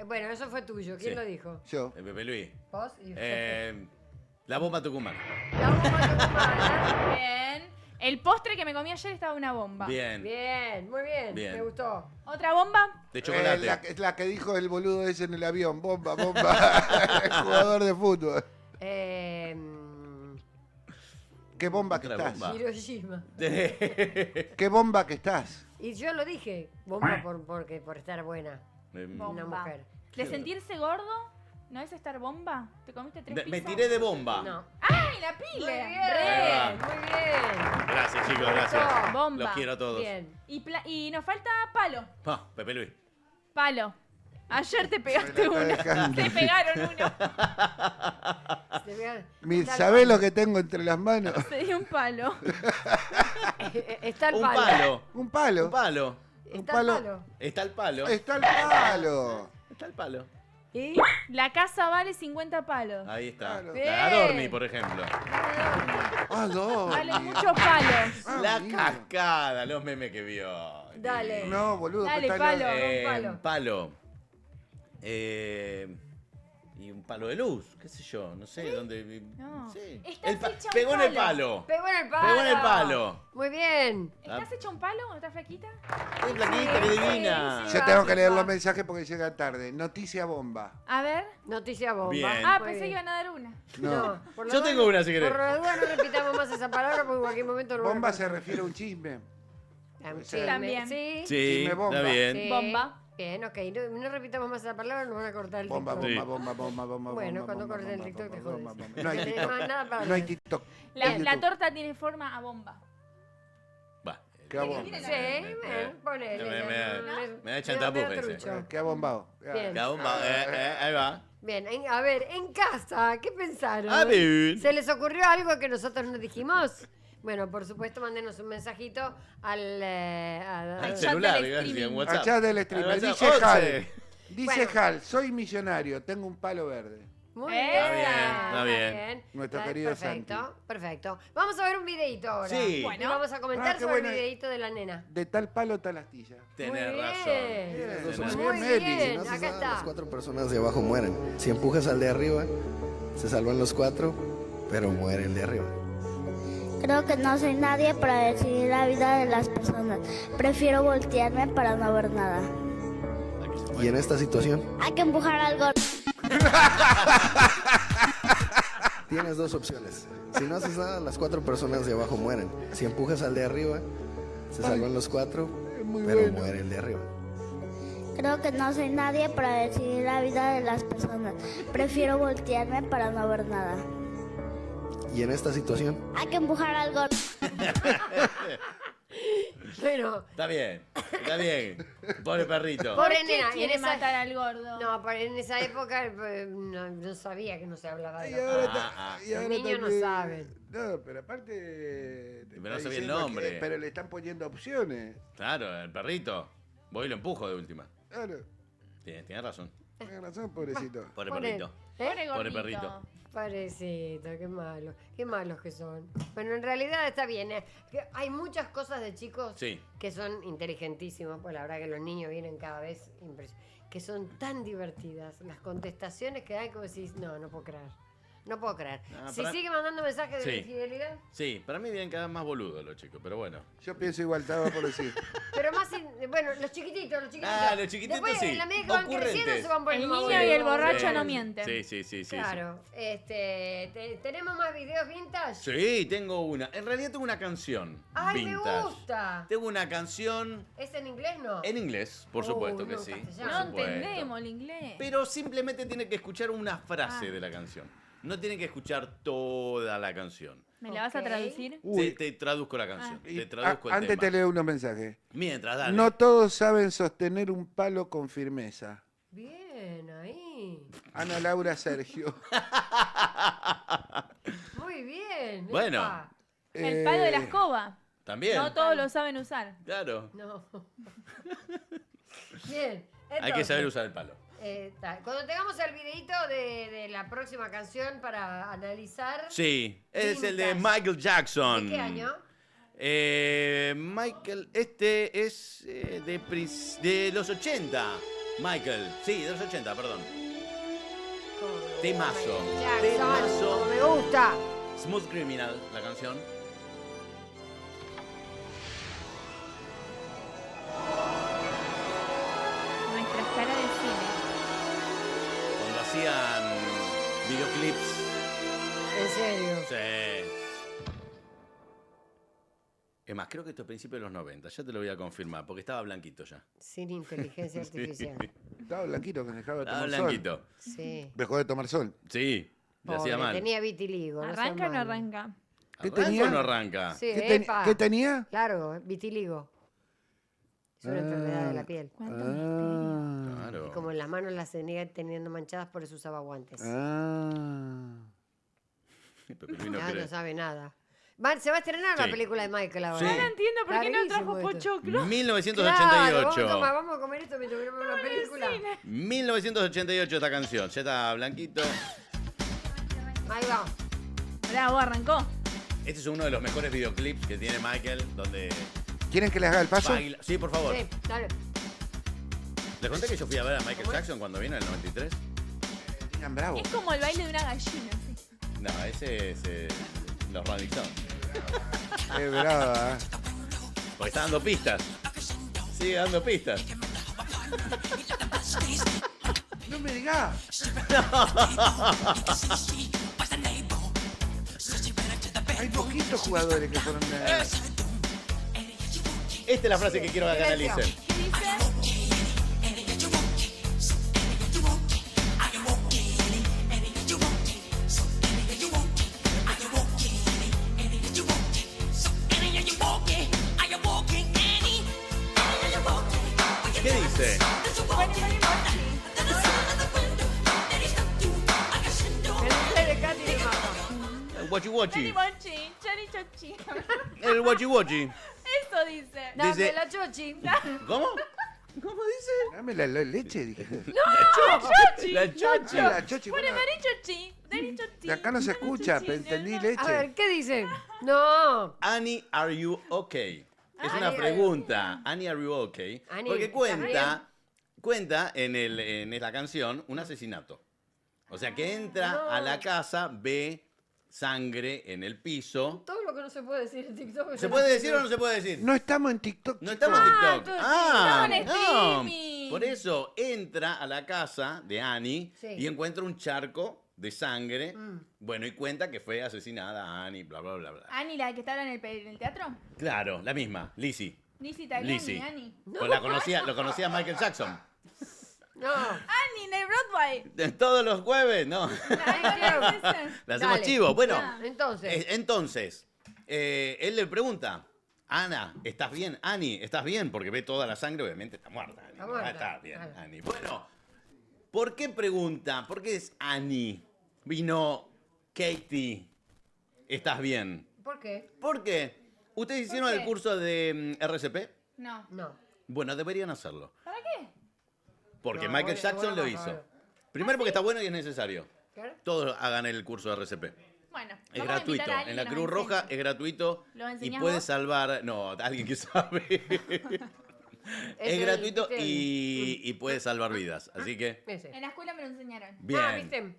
Bueno, eso fue tuyo. ¿Quién Sí. lo dijo? Yo. Pepe Luis. ¿Vos? Y La bomba Tucumán. La bomba tucumana. Bien. El postre que me comí ayer estaba una bomba. Bien. Bien, muy bien. Bien. Me gustó. ¿Otra bomba? De chocolate. La que dijo el boludo ese en el avión. Bomba, bomba. Jugador de fútbol. ¿Qué bomba que Otra estás? bomba. Hiroshima. ¿Qué bomba que estás? Y yo lo dije. Bomba por estar buena. Bomba. Una mujer. ¿De sentirse gordo? ¿No es estar bomba? ¿Te comiste 3 Me pizzas? tiré de bomba. No. ¡Ay, la Muy pile! bien. Re. Muy bien. Gracias, chicos, gracias. Bomba. Los quiero a todos. Bien. Y nos falta palo. Pepe Luis. Palo. Ayer te pegaste Me la uno. está dejando. Te pegaron uno. Se ve- ¿Sabés lo que tengo entre las manos? Te di un palo. Está el Un palo. palo. Un palo. Un palo. Está un el palo. palo. Está el palo. Está el palo. Está el palo. ¿Y? La casa vale 50 palos. Ahí está. Claro. La Adorni, por ejemplo. Ah, no. Vale muchos palos. Ah, La amigo. cascada, los memes que vio. Dale. No, boludo. Dale, que palo. Un palo. Palo. Y un palo de luz, qué sé yo, no sé dónde. No. Sí. Estás hecha un Pegó en el palo. palo. Pegó en el palo. Pegó en el palo. Muy bien. ¿Estás hecha un palo cuando estás flaquita? Qué flaquita, qué divina. sí, Yo tengo que leer va. los mensajes porque llega tarde. Noticia bomba. A ver. Noticia bomba. Bien. Ah, Muy pensé que bien. iban a dar una. No. por la Yo duda tengo una, si querés. Por la duda no repitamos más esa palabra porque en cualquier momento lo voy a Bomba se cortar. refiere a un chisme. Sí, También. Sí. Sí, Chisme bomba. está bien. Sí. Bomba. Bien, ok. No repitamos más esa palabra, nos van a cortar el Bomba, TikTok. Sí. bomba, bomba, bomba, bomba. Bueno, bomba, cuando bomba, corten el bomba, TikTok te bomba, jodes. bomba, bomba. No hay No TikTok. hay nada para No hay ver. TikTok. La YouTube. torta tiene forma a bomba. Va. ¿Qué ha bomba? Sí, ven, ponele. Me da chantapupa ese. trucho. ¿Qué ha bombado? Bien. La bomba, ahí va. Bien, a ver, en casa, ¿qué pensaron? A ver. ¿Se les ocurrió algo que nosotros no dijimos? Bueno, por supuesto, mándenos un mensajito al Al chat celular, del iba a decir, en streaming. WhatsApp. Al chat del Al streamer. WhatsApp, Dice Hal. 11. Dice Bueno. Hal, soy millonario, tengo un palo verde. Muy Está bien. bien, está bien. Nuestro Está querido perfecto, Santi. perfecto. Vamos a ver un videito ahora. Sí. Y Bueno. vamos a comentar Ah, qué sobre bueno. el videito de la nena. De tal palo, tal astilla. Tenés Muy razón. bien. Tenés Muy razón. Muy Meli. bien, Si no haces acá nada, las está. 4 personas de abajo mueren. Si empujas al de arriba, se salvan los 4, pero muere el de arriba. Creo que no soy nadie para decidir la vida de las personas. Prefiero voltearme para no ver nada. Y en esta situación, Hay que empujar algo. tienes dos opciones. Si no haces nada, las 4 personas de abajo mueren. Si empujas al de arriba, se salvan los 4, pero muere el de arriba. Creo que no soy nadie para decidir la vida de las personas. Prefiero voltearme para no ver nada. Y en esta situación, Hay que empujar algo. Bueno, Está bien, está bien. Pobre perrito. Pobre ¿Por qué nena, y en quiere esa- matar al gordo? no, pero en esa época no sabía que no se hablaba de Y los ahora, Ah, y ahora Los niños no también- saben. No, pero aparte. te Pero no está sabía el diciendo nombre. pero le están poniendo opciones. Claro, el perrito. Voy y lo empujo de última. Claro, Tienes razón. tienes razón, pobrecito. Pobre Pobre- perrito. Pobre Pobre gordito. perrito. Pobrecito, qué malos que son. Bueno, en realidad está bien. Que hay muchas cosas de chicos Sí. que son inteligentísimos, pues la verdad que los niños vienen cada vez que son tan divertidas. Las contestaciones que dan como decís, no puedo creer. No puedo creer. Ah, Si para- sigue mandando mensajes de Sí. infidelidad, Sí, para mí vienen cada vez más boludos los chicos, pero bueno. Yo pienso igual, estaba por decir. pero más, bueno, los chiquititos. Ah, los chiquititos Después, sí. en la medida que van creciendo, Ocurrentes. se van El poniendo más niño y el boludos. borracho Sí. no mienten. Sí. Claro. ¿Tenemos más videos vintage? Sí, tengo una. En realidad tengo una canción ¡Ay, vintage. me gusta! Tengo una canción ¿Es en inglés, no? en inglés, por Oh, supuesto que no, sí. castellano. No por supuesto. entendemos el inglés. Pero simplemente tiene que escuchar una frase Ah. de la canción. No tiene que escuchar toda la canción. ¿Me la vas a Ok. traducir? Te traduzco la canción. Y Te traduzco el antes tema. te leo unos mensajes. Mientras, dale. No todos saben sostener un palo con firmeza. Bien, ahí. Ana Laura Sergio. Muy bien. Bueno. epa. El palo de la Eh, escoba. También. No todos lo saben usar. Claro. No. Bien. Hay que entonces, saber usar el palo. Cuando tengamos el videito de la próxima canción para analizar. Sí, es el de Vintage. Michael Jackson. ¿De qué año? Michael, este es de los 80. Michael, sí, de los 80, perdón. Temazo. Jackson, Temazo. como me gusta. Smooth Criminal, la canción. Nuestra escala de cine. Cuando hacían videoclips. En serio. Sí. Es más, creo que esto es principio de los 90. Ya te lo voy a confirmar, porque estaba blanquito ya. Sin inteligencia artificial. Estaba blanquito que dejaba de Estaba tomar sol. blanquito. Sí. Dejó de tomar sol. Sí, le Pobre, hacía mal. tenía vitiligo. no ¿Arranca o seas no malo. arranca? ¿Qué ¿Arranca tenía? o no arranca? Sí, ¿Qué, qué tenía? Claro, vitiligo. Es una enfermedad de la piel. ¿Cuánto Ah, Claro. Y como en las manos las tenía teniendo manchadas, por eso usaba guantes. ah. Pepe Luis no Ah, cree. no sabe nada. Se va a estrenar Sí. la película de Michael ahora. Sí. No entiendo por qué no Larguísimo trajo esto. pochoclo. Claro, 1988. vamos a comer esto mientras vemos la película. 1988 esta canción. Ya está blanquito. Ahí va. Bravo, arrancó. Este es uno de los mejores videoclips que tiene Michael, donde ¿Quieren que les haga el paso? baila. Sí, por favor. Sí, dale. ¿Les conté que yo fui a ver a Michael Jackson cuando vino en el 93? Digan bravo. Es como el baile de una gallina. Sí. No, ese es los Rolling Stones. Es brava. Porque está dando pistas. Sigue dando pistas. No me digas. Hay poquitos jugadores que fueron. Esta es la frase que quiero que analicen. ¿Qué dice? ¿Qué dice? El inglés de Katy de Mapa. El Wachi Chani Wachi. mochi, chani chochi. El Wachi Wachi. Eso dice. Dame Dice- la chochi. ¿Cómo? ¿Cómo dice? Dame la leche, dije. Chochi. La chochi. La chochi, Pone bueno, Dani chochi. Dani chochi. de acá no se Dani escucha, chochi, entendí no, no. leche. A ver, ¿qué dice? No. Annie, are you okay? Es Annie, una are you pregunta. Annie, are you okay? Annie, Porque ¿estás cuenta en la canción un asesinato. O sea que entra No. a la casa, ve sangre en el piso. Todo lo que no se puede decir en TikTok. ¿Se puede decir o no se puede decir? No estamos en TikTok. No estamos en Ah, TikTok. entonces Ah, sí, estamos en no. streaming. Por eso entra a la casa de Annie Sí. y encuentra un charco de sangre. Mm. Bueno, y cuenta que fue asesinada Annie, bla, bla, bla, bla. Ani, la que está ahora en el teatro. Claro, la misma, Lizzie. Lizzie Tagliani, Lizzie. Ani. Pues lo conocía Michael Jackson. No. Ani, en el Broadway. De todos los jueves, no. Le hacemos Dale. chivo. Bueno, Entonces. entonces, él le pregunta, Ana, ¿estás bien? Annie, ¿estás bien? Porque ve toda la sangre, obviamente está muerta. Annie. Está muerta, Está bien, claro. Annie. Bueno, ¿por qué pregunta? ¿Por qué es Annie? Vino Katie, ¿estás bien? ¿Por qué? ¿Por qué? ¿Ustedes hicieron qué? el curso de RCP? No. No. Bueno, deberían hacerlo. ¿Para qué? Porque No, Michael bueno, Jackson bueno, lo por hizo. favor. Primero porque está bueno y es necesario. ¿Qué? Todos hagan el curso de RCP. Bueno, Es vamos a gratuito. invitar a alguien En la que nos Cruz Roja enseñe. es gratuito ¿Lo y enseñás puede vos? salvar. No, alguien que sabe. Es el- gratuito ¿viste? y puede salvar vidas. Así que. Ese. En la escuela me lo enseñaron. Bien. Ah, ¿viste?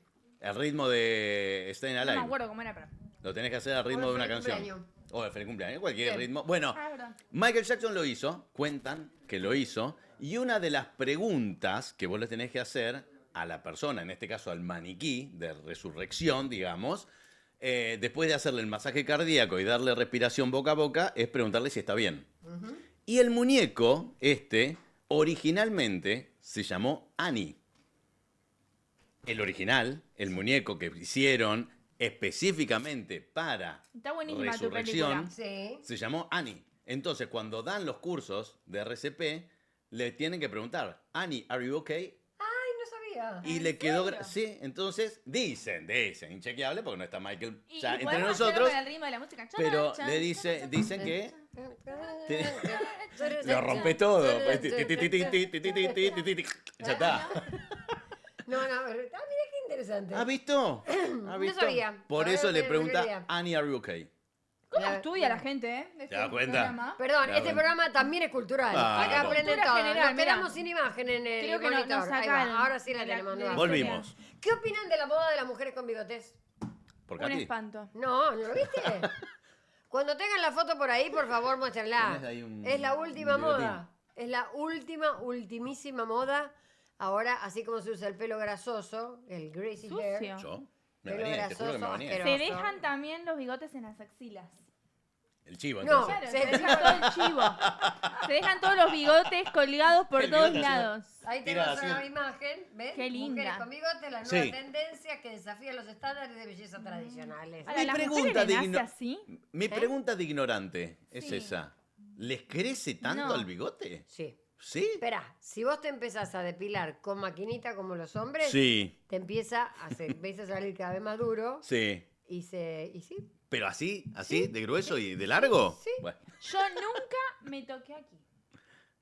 El ritmo de Staying No Alive. me acuerdo cómo era, pero. Lo tenés que hacer al ritmo O de una feliz canción. cumpleaños. O de feliz cumpleaños, cualquier Bien. ritmo. Bueno, Ah, verdad. Michael Jackson lo hizo, cuentan que lo hizo, y una de las preguntas que vos le tenés que hacer a la persona, en este caso al maniquí de resurrección, digamos, después de hacerle el masaje cardíaco y darle respiración boca a boca, es preguntarle si está bien. Y el muñeco, originalmente se llamó Annie. El original, el muñeco que hicieron específicamente para Está buenísima tu resurrección, película. Sí. se llamó Annie. Entonces, cuando dan los cursos de RCP, le tienen que preguntar, Annie, ¿are you okay? Ay, no sabía. Y le quedó... Sí, entonces, dicen, inchequeable, porque no está Michael Y ya entre podemos hacerlo nosotros, con el ritmo de la música. Chan, pero chan, le dicen que... Lo Lo rompe todo. Ya está. No, pero. Mira qué interesante. ¿Has visto? ¿Has visto? sabía. Por A eso ver, le no pregunta, sabía. Annie, ¿are you okay? ¿Cómo estudia la gente, ¿Te das cuenta? programa? Perdón, Ya, este bueno. programa también es cultural. Ah, Acá no. aprenden Cultura todo. general, Nos mirá. quedamos sin imagen en el Creo que monitor. nos Ahí va. sacaron Ahora sí la de la- tenemos. de- nueva. Volvimos. ¿Qué opinan de la moda de las mujeres con bigotes? ¿Por Un Katy? espanto. No, ¿no lo viste? Cuando tengan la foto por ahí, por favor, muéstrenla. Tenés ahí un- Es la un última bigotín. moda. Es la ultimísima moda. Ahora, así como se usa el pelo grasoso, el greasy hair. Sucio. Yo me Pelo bañé, te juro que me grasoso, bañé. asqueroso. Se dejan también los bigotes en las axilas. El chivo, No. entonces. Claro, Se se deja todo el chivo. Se dejan todos los bigotes colgados por El todos bigote así. lados. Ahí Tira tenemos así. una imagen, ¿ves? Qué linda. Mujeres con bigote, la nueva Sí. tendencia que desafía los estándares de belleza tradicionales. Ahora, Mi ¿las pregunta mujeres de le nace igno- así? Mi pregunta de ignorante es Sí. esa. ¿Les crece tanto No. el bigote? Sí. ¿Sí? Espera, si vos te empezás a depilar con maquinita como los hombres, Sí, te empieza empieza a salir cada vez más duro sí. y sí. ¿Pero así, de grueso y de largo? Sí. Bueno, Yo nunca me toqué aquí.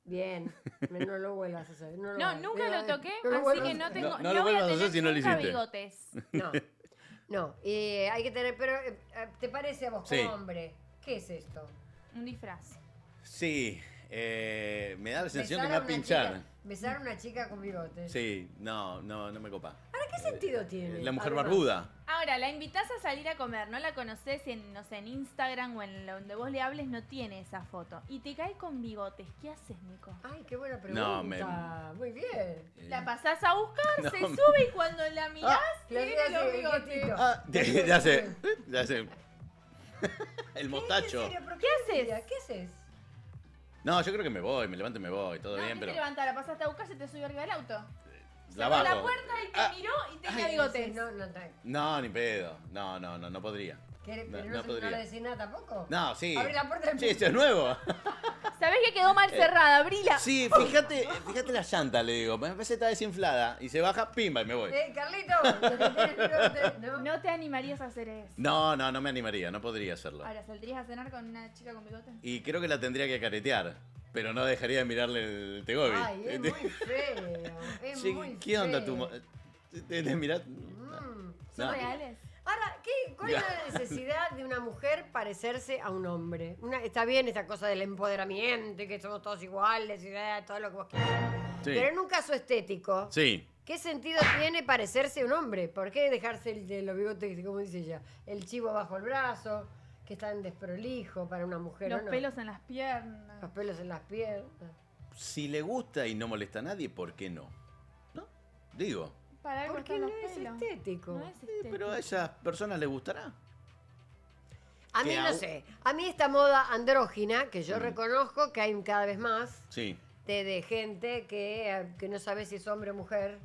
Bien, no lo vuelvas a hacer. No, No, nunca lo toqué, no lo así vuelvas que a no hacer. tengo. No lo voy a vuelvas a hacer tener si no lo nunca hiciste. bigotes. No, hay que tener, pero ¿te parece a vos Sí. como hombre? ¿Qué es esto? Un disfraz. sí, me da la sensación que Besar me va a una pinchar. chica- besar a una chica con bigotes. Sí, no me copa. ¿Para qué sentido tiene? La mujer Además. barbuda. Ahora, la invitás a salir a comer, no la conocés en, no sé, en Instagram o en donde vos le hables, no tiene esa foto. Y te cae con bigotes. ¿Qué haces, Nico? Ay, qué buena pregunta. No, Muy bien. La pasás a buscar, No, se me- sube y cuando la mirás, Le tiene hace los el bigotes. gestito. Ah, ya sé. Ya sé. El mostacho. ¿En serio? ¿Pero ¿Qué haces? decía? ¿Qué haces? No, yo creo que me voy, me levanto y me voy, todo No, bien, ¿qué pero. te levantás? La pasaste a buscar, se te subió arriba del auto. La Cerró la bajo. puerta y te miró y tenía bigotes. Sí, no, No, ni pedo. No podría. ¿Pero No, no, no no podría. le decís nada tampoco? No, sí. Abre la puerta del Sí, esto es nuevo. ¿Sabés que quedó mal cerrada? Abrila. Sí, fíjate la llanta, le digo. Me parece que está desinflada. Y se baja, pimba, y me voy. Carlito, ¿tienes bigote? ¿No? No te animarías a hacer eso. No me animaría, no podría hacerlo. Ahora, ¿saldrías a cenar con una chica con bigote? Y creo que la tendría que caretear. Pero no dejaría de mirarle el tegobi. Ay, es muy feo. Es Sí, muy ¿qué onda feo. tu ¿Te mirás? ¿Son No. reales? Ahora, ¿cuál es la necesidad de una mujer parecerse a un hombre? Está bien esta cosa del empoderamiento y que somos todos iguales y todo lo que vos quieras. Sí. Pero en un caso estético, Sí. ¿qué sentido tiene parecerse a un hombre? ¿Por qué dejarse los bigotes, como dice ella, el chivo bajo el brazo, que es tan desprolijo para una mujer? Los ¿o no? pelos en las piernas. Los pelos en las piernas. Si le gusta y no molesta a nadie, ¿por qué no? ¿No? Digo. Para algo Porque están no los es pelos. estético. No es estético. Pero a esas personas les gustará. A mí Que no au- sé. A mí esta moda andrógina, que yo reconozco que hay cada vez más, Sí. de gente que no sabe si es hombre o mujer.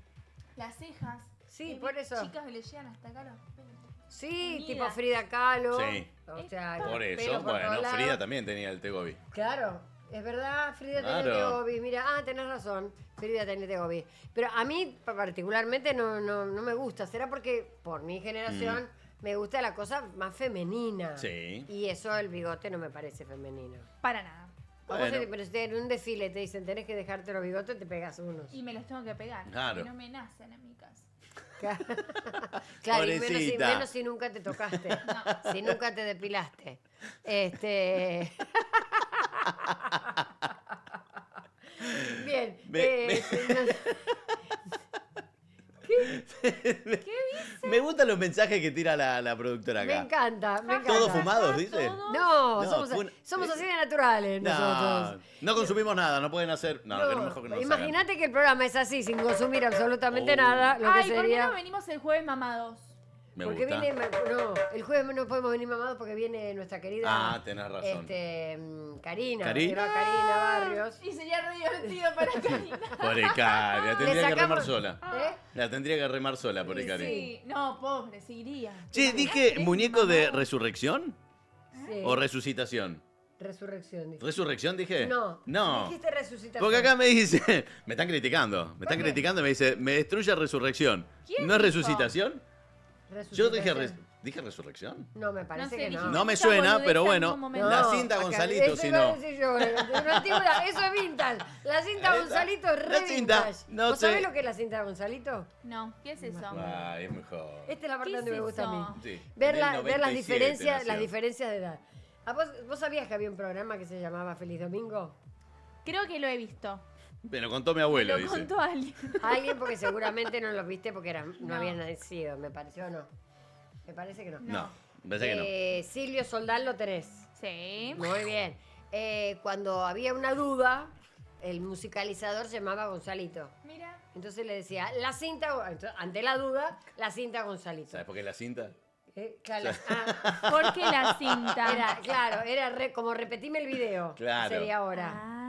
Las cejas. Sí, He por visto eso. Chicas que le llegan hasta acá los pelos. Sí, Unidas. tipo Frida Kahlo. Sí. O sea, Por pelo eso, por bueno, todos lados. Frida también tenía el tegobi. Claro, es verdad, Frida Claro. tenía Tegobi. Mira, tenés razón, Frida tenía Tegobi. Pero a mí particularmente no me gusta. ¿Será porque por mi generación me gusta la cosa más femenina? Sí. Y eso, el bigote, no me parece femenino. Para nada. Vos Bueno. pero si en un desfile te dicen tenés que dejarte los bigotes, te pegas unos. Y me los tengo que pegar. Claro. Porque no me nacen en mi casa. Claro, y Pobrecita. menos si nunca te tocaste. Si nunca te depilaste. Bien. Ve- ¿Qué? ¿Qué Me gustan los mensajes que tira la productora Me acá. encanta, me encanta. ¿Todos fumados, dice? Todos. No, No, somos así de naturales No, nosotros. no consumimos nada, no pueden hacer. No, No, es mejor que no lo imagínate que el programa es así, sin consumir absolutamente Oh. nada, lo que Ay, ¿por qué sería... no venimos el jueves mamados? Me porque gusta. no, el jueves no podemos venir mamados porque viene nuestra querida Ah, tenés razón. Karina, ¿Cari? Karina Barrios. Y sería re divertido para Karina. Pobre Cari, la tendría que remar sola. ¿Eh? La tendría que remar sola, pobre Sí, Cari. Sí, no, pobre, se iría. Che, dije muñeco de resurrección Sí. o resucitación. Resurrección. dije. ¿Resurrección dije? No, No. dijiste resucitación. Porque acá me dice, me están criticando, me dice, me destruye resurrección. ¿Quién ¿No es dijo? resucitación? Yo dije, Resucitación. ¿dije resurrección? No, me parece No sé, que no. dijiste No me mucha suena, boludez pero en bueno, algún momento. la No, cinta acá, Gonzalito, eso si iba a no. decir yo, de una antigüedad, eso es vintage. La cinta Esa, Gonzalito es re la cinta, vintage. no ¿Vos sabés sé. lo que es la cinta Gonzalito? No, ¿qué es eso? Ay, es mejor. Esta es la parte ¿Qué donde es me gusta a mí. eso? Sí, Ver, del ver las 97 diferencias, nació. las diferencias de edad. ¿Vos sabías que había un programa que se llamaba Feliz Domingo? Creo que lo he visto. Me lo contó mi abuelo, Lo dice. contó alguien. Alguien porque seguramente no los viste porque no No. habían nacido, me pareció o no. Me parece que no. No, me parece que no. Silvio Soldán lo tenés. Sí. Muy bien. Cuando había una duda, el musicalizador se llamaba Gonzalito. Mira. Entonces le decía, la cinta, ante la duda, la cinta Gonzalito. ¿Sabes por qué la cinta? Claro, ¿Por qué la cinta? era como repetime el video. Claro. Sería ahora. Ah.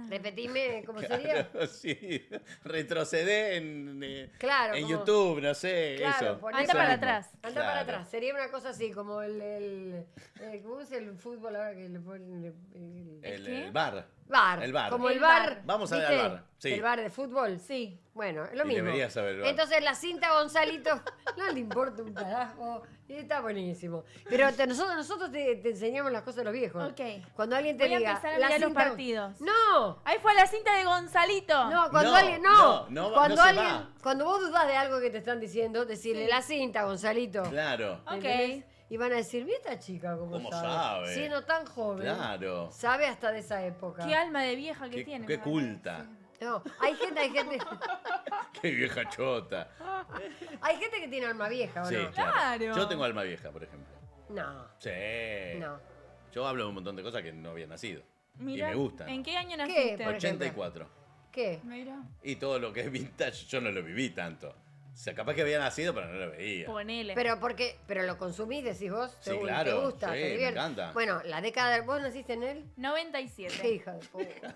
Repetime, ¿cómo sería? Claro, sí. Retrocedé en Claro, en como- YouTube, no sé, Claro, eso. poné- Anda Eso para mismo. atrás. Anda para Claro. atrás. Sería una cosa así, como ¿cómo es el fútbol ahora que le ponen? El bar. Bar. El bar. Como el El bar. bar. Vamos a ver ¿viste? al bar, sí. El bar de fútbol. Sí. Bueno, es lo Y mismo. deberías saber el bar. Entonces la cinta Gonzalito no le importa un carajo. Y está buenísimo. Pero nosotros te enseñamos las cosas de los viejos. Ok. Cuando alguien te Voy a diga. empezar a la mirar los cinta- partidos. No. Ahí fue la cinta de Gonzalito. No, cuando No, alguien. no cuando se alguien. va. Cuando vos dudás de algo que te están diciendo, decirle la cinta, Gonzalito. Claro. Ok. ¿Entendés? Y van a decir, ¿viste esta chica cómo ¿Cómo sabe? sabe? Siendo tan joven. Claro. Sabe hasta de esa época. Qué alma de vieja que tiene. Qué me culta. No, hay gente. Qué vieja chota. Hay gente que tiene alma vieja, ¿o Sí, no? Claro. Yo tengo alma vieja, por ejemplo. No, Sí. no. Yo hablo de un montón de cosas que no había nacido. Mira, y me gustan. ¿En qué año ¿Qué, naciste? por ejemplo? 84. ¿Qué? Mira. Y todo lo que es vintage, yo no lo viví tanto. O sea, capaz que había nacido, pero no lo veía. Ponele. Pero lo consumís, decís vos. Sí, ¿Te claro, gusta? sí, ¿Te me divierte? encanta. Bueno, la década. ¿Vos naciste en él? 97. Qué hija de puta.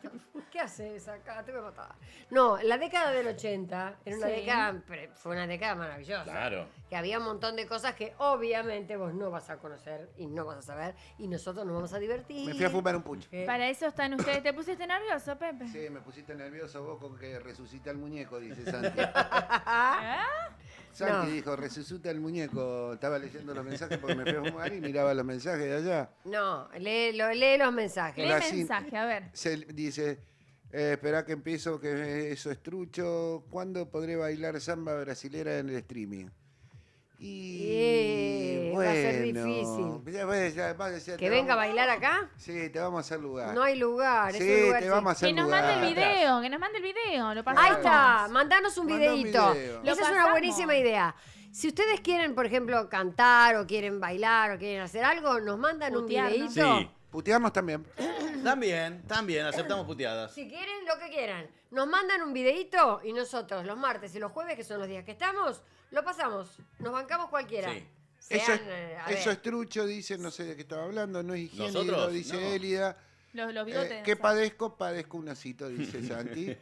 ¿Qué haces acá? Te voy a matar. No, la década del 80 era una Sí. década, fue una década maravillosa. Claro. Que había un montón de cosas que obviamente vos no vas a conocer y no vas a saber y nosotros nos vamos a divertir. Me fui a fumar un pucho. Para eso están ustedes. ¿Te pusiste nervioso, Pepe? Sí, me pusiste nervioso vos con que resucita el muñeco, dice Santi. ¿Ah? Santi No. dijo, resucita el muñeco. Estaba leyendo los mensajes porque me fui a fumar y miraba los mensajes de allá. No, lee los mensajes. Lee La mensaje, a ver. Se dice, espera que empiezo, que eso es trucho. ¿Cuándo podré bailar samba brasilera en el streaming? Y va a ser bueno, difícil. ya ¿Que te venga a vamos- bailar acá? Sí, te vamos a hacer lugar. No hay lugar. es Sí, un lugar te chico. vamos a hacer Que nos lugar. mande el video, que nos mande el video. Lo pasamos. Ahí está, mandanos un Mandá un videíto. video. Lo Esa es una pasamos. buenísima idea. Si ustedes quieren, por ejemplo, cantar o quieren bailar o quieren hacer algo, nos mandan Putearnos. un videíto. Sí. Putearnos también. También, aceptamos puteadas. Si quieren, lo que quieran. Nos mandan un videíto y nosotros los martes y los jueves, que son los días que estamos, lo pasamos. Nos bancamos cualquiera. Sí. Eso Sean, a es ver. trucho, dice, no sé de qué estaba hablando, no es higiénico, ¿Nosotros? dice No. Élida. Los bigotes. ¿Qué padezco? Padezco un asito, dice Santi.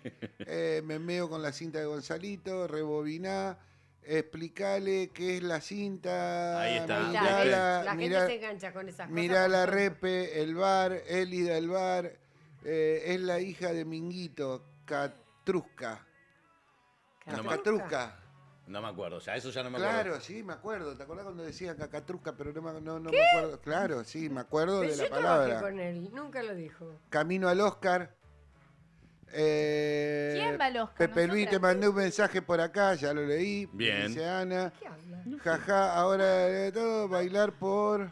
Me meo con la cinta de Gonzalito, rebobiná, explicale qué es la cinta. Ahí está. Ahí está, Mirá ¿ves? Mirala, La mirá- gente se engancha con esas cosas. mirá la porque son- repe, el bar, Élida el bar. Es la hija de Minguito, Catrusca. No me- Catrusca. No me acuerdo, ya eso ya no me acuerdo. Claro, sí, me acuerdo. ¿Te acordás cuando decía cacatrusca? Pero no me acuerdo. Claro, sí, me acuerdo Pero de yo la trabajé palabra. con él, nunca lo dijo. Camino al Oscar. ¿Quién va al Oscar? Pepe Luis, te ¿Nosotras? mandé un mensaje por acá, ya lo leí. Bien. Dice Ana. ¿Qué habla? Jaja, ahora de todo, bailar por.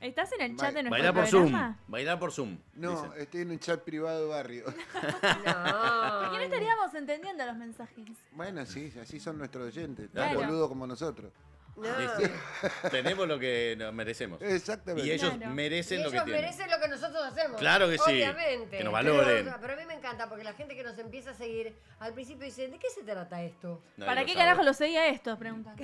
¿Estás en el chat de nuestro Bailar por Zoom. programa? Bailar por Zoom. No, dicen. estoy en un chat privado de barrio. No. ¿Por qué no estaríamos entendiendo los mensajes? Bueno, sí, así son nuestros oyentes, tan Claro. boludos como nosotros. No. ¿Viste? Tenemos lo que nos merecemos. Exactamente. Y ellos Claro. merecen Y lo que ellos tienen. merecen lo que nosotros hacemos. Claro que sí. Obviamente. Que nos valoren. Pero a mí me encanta porque la gente que nos empieza a seguir al principio dice, ¿de qué se trata esto? Nadie ¿Para lo qué sabe. carajo lo seguía esto? Preguntan.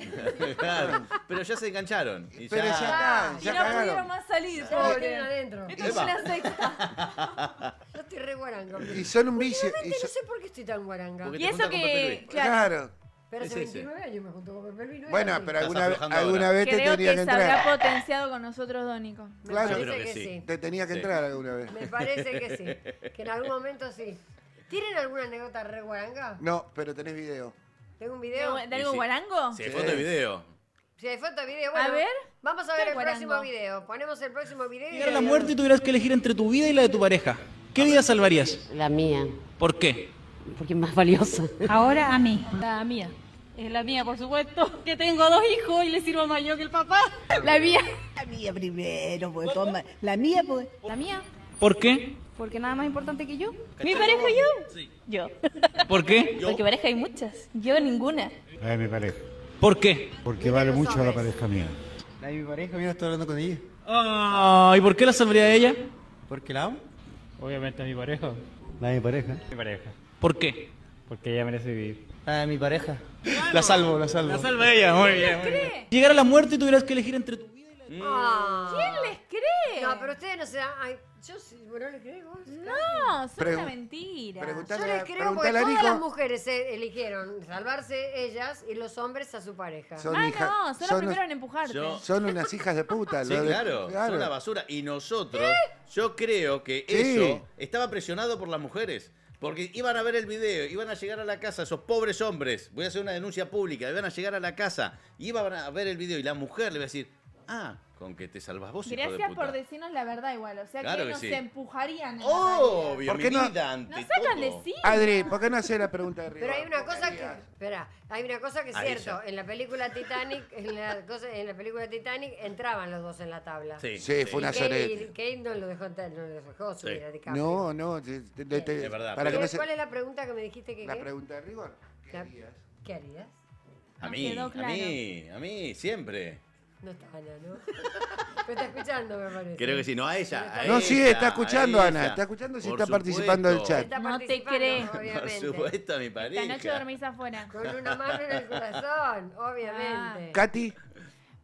Claro, pero ya se engancharon. Y Pero ya está, Y ya no pudieron cagaron. más salir, Ya lo pobre. tienen adentro. Esto es Epa. una secta. Yo estoy re guaranga. Y son un vicio. y No son- sé por qué estoy tan guaranga. Porque Y te eso juntas con Pepe que, Luis. claro, Claro. Pero hace Es ese. 29 años me junto con Pepe Luis. no era Bueno, así. pero Estás alguna aflojando vez te creo tenía que que se habrá entrar. potenciado con nosotros, Dónico. Me Claro. Yo parece creo que que sí. sí. Te tenía que Sí. entrar alguna vez. Me parece que sí. Que en algún momento sí. ¿Tienen alguna anécdota re guaranga? No, pero tenés video. ¿Tengo un video? ¿De algo sí. guarango? Si hay foto y video. Si hay foto, video, bueno. A ver. Vamos a ver ¿Qué el guarango? próximo video. Ponemos el próximo video. Si llegara la muerte y tuvieras que elegir entre tu vida y la de tu pareja, ¿qué vida salvarías? La mía, ¿Por qué? porque es más valiosa. Ahora a mí. La mía. Es la mía, por supuesto. Que tengo 2 hijos y le sirvo más yo que el papá. La mía. La mía primero, pues toma. La mía, pues. La mía, ¿Por qué? porque nada más importante que yo. ¿Mi pareja yo? Sí. Yo. ¿Por qué? Porque pareja hay muchas. Yo ninguna. La de mi pareja, ¿Por qué? porque vale mucho la pareja mía. La de mi pareja, mira, estoy hablando con ella. ¿Y por qué la salvaría de ella? ¿Porque la amo? Obviamente a mi pareja. La de mi pareja. Mi pareja, ¿Por qué? porque ella merece vivir. La de mi pareja. La salvo, la salvo. La salva ella, muy bien. Muy bien. Si llegara la muerte y tuvieras que elegir entre tu vida y la de ¿Quién les cree? No, pero ustedes no se dan. Ay, yo sí, ¿no les creo vos? No, son Pregu- una mentira. Yo Preguntale, les a- creo porque preguntale a todas las Nico. mujeres eligieron salvarse ellas y los hombres a su pareja. Son Ah, hijas- no, son los son- primeros en empujarte. Yo- Son unas hijas de puta. Sí, lo de- claro, son una basura. Y nosotros, yo creo que Sí. eso estaba presionado por las mujeres. Porque iban a ver el video, iban a llegar a la casa, esos pobres hombres, voy a hacer una denuncia pública, iban a llegar a la casa, iban a ver el video y la mujer le va a decir, con que te salvas vos, hijo de Gracias puta. por decirnos la verdad igual. O sea Claro que que nos sí. empujarían. en la Obvio, realidad. ¿Por qué mi no? vida ante Nos sacan todo. de sí. Adri, ¿por qué no hacer la pregunta de arriba? Pero hay una ¿Vos cosa que, querías? espera, hay una cosa que es A cierto. ella. En la película Titanic, en la película Titanic entraban los dos en la tabla. Sí, Sí, fue una Y sorete. Kate no lo dejó entrar, no lo dejó subir Sí. a DiCaprio. No, no. Es verdad, Para que pero- no se- ¿Cuál es la pregunta que me dijiste que La qué? pregunta de rigor. ¿Qué La- harías? ¿Qué harías? A Nos mí, quedó claro. a mí, siempre. No está Ana, ¿no? Me está escuchando, me parece. Creo que sí, no a ella. A No, sí, ella, está escuchando, a Ana. ella. Está escuchando si Por está participando del supuesto. chat. Está No te participando, creo. Por obviamente. supuesto, mi pareja. Esta noche dormís afuera. Con una mano en el corazón, obviamente. Katy,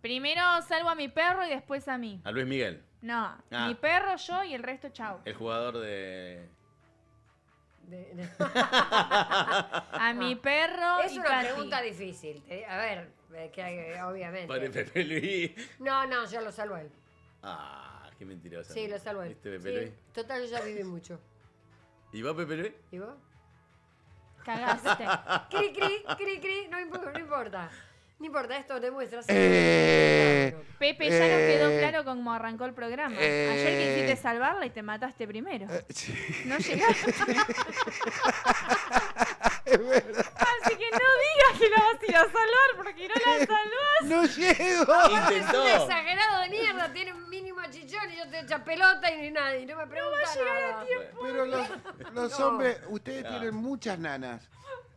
Primero salvo a mi perro y después a mí. A Luis Miguel, No, Ah. mi perro, yo y el resto, chau. el jugador de... A mi perro Es y una Katy. pregunta difícil. A ver, obviamente. Padre Pepe Luis. No, yo lo salvo a él. Qué mentirosa. Sí, lo salvo a él. ¿Viste, Pepe Sí, Luis? total, yo ya viví mucho. ¿Y vos, Pepe Luis? ¿Y vos? Cagaste. Cri, cri, cri, cri, no importa. No importa, esto demuestra. Pepe, ya nos quedó Eh, claro cómo arrancó el programa. Ayer quisiste salvarla y te mataste primero. sí. No llegaste. Así que no digas que la vas a ir a salvar porque no la salvás. ¡No llego! Es un exagerado de mierda, tiene un mínimo chichón y yo te echa pelota y nada, y no me pregunta nada. Pero los No. hombres, ustedes tienen muchas nanas.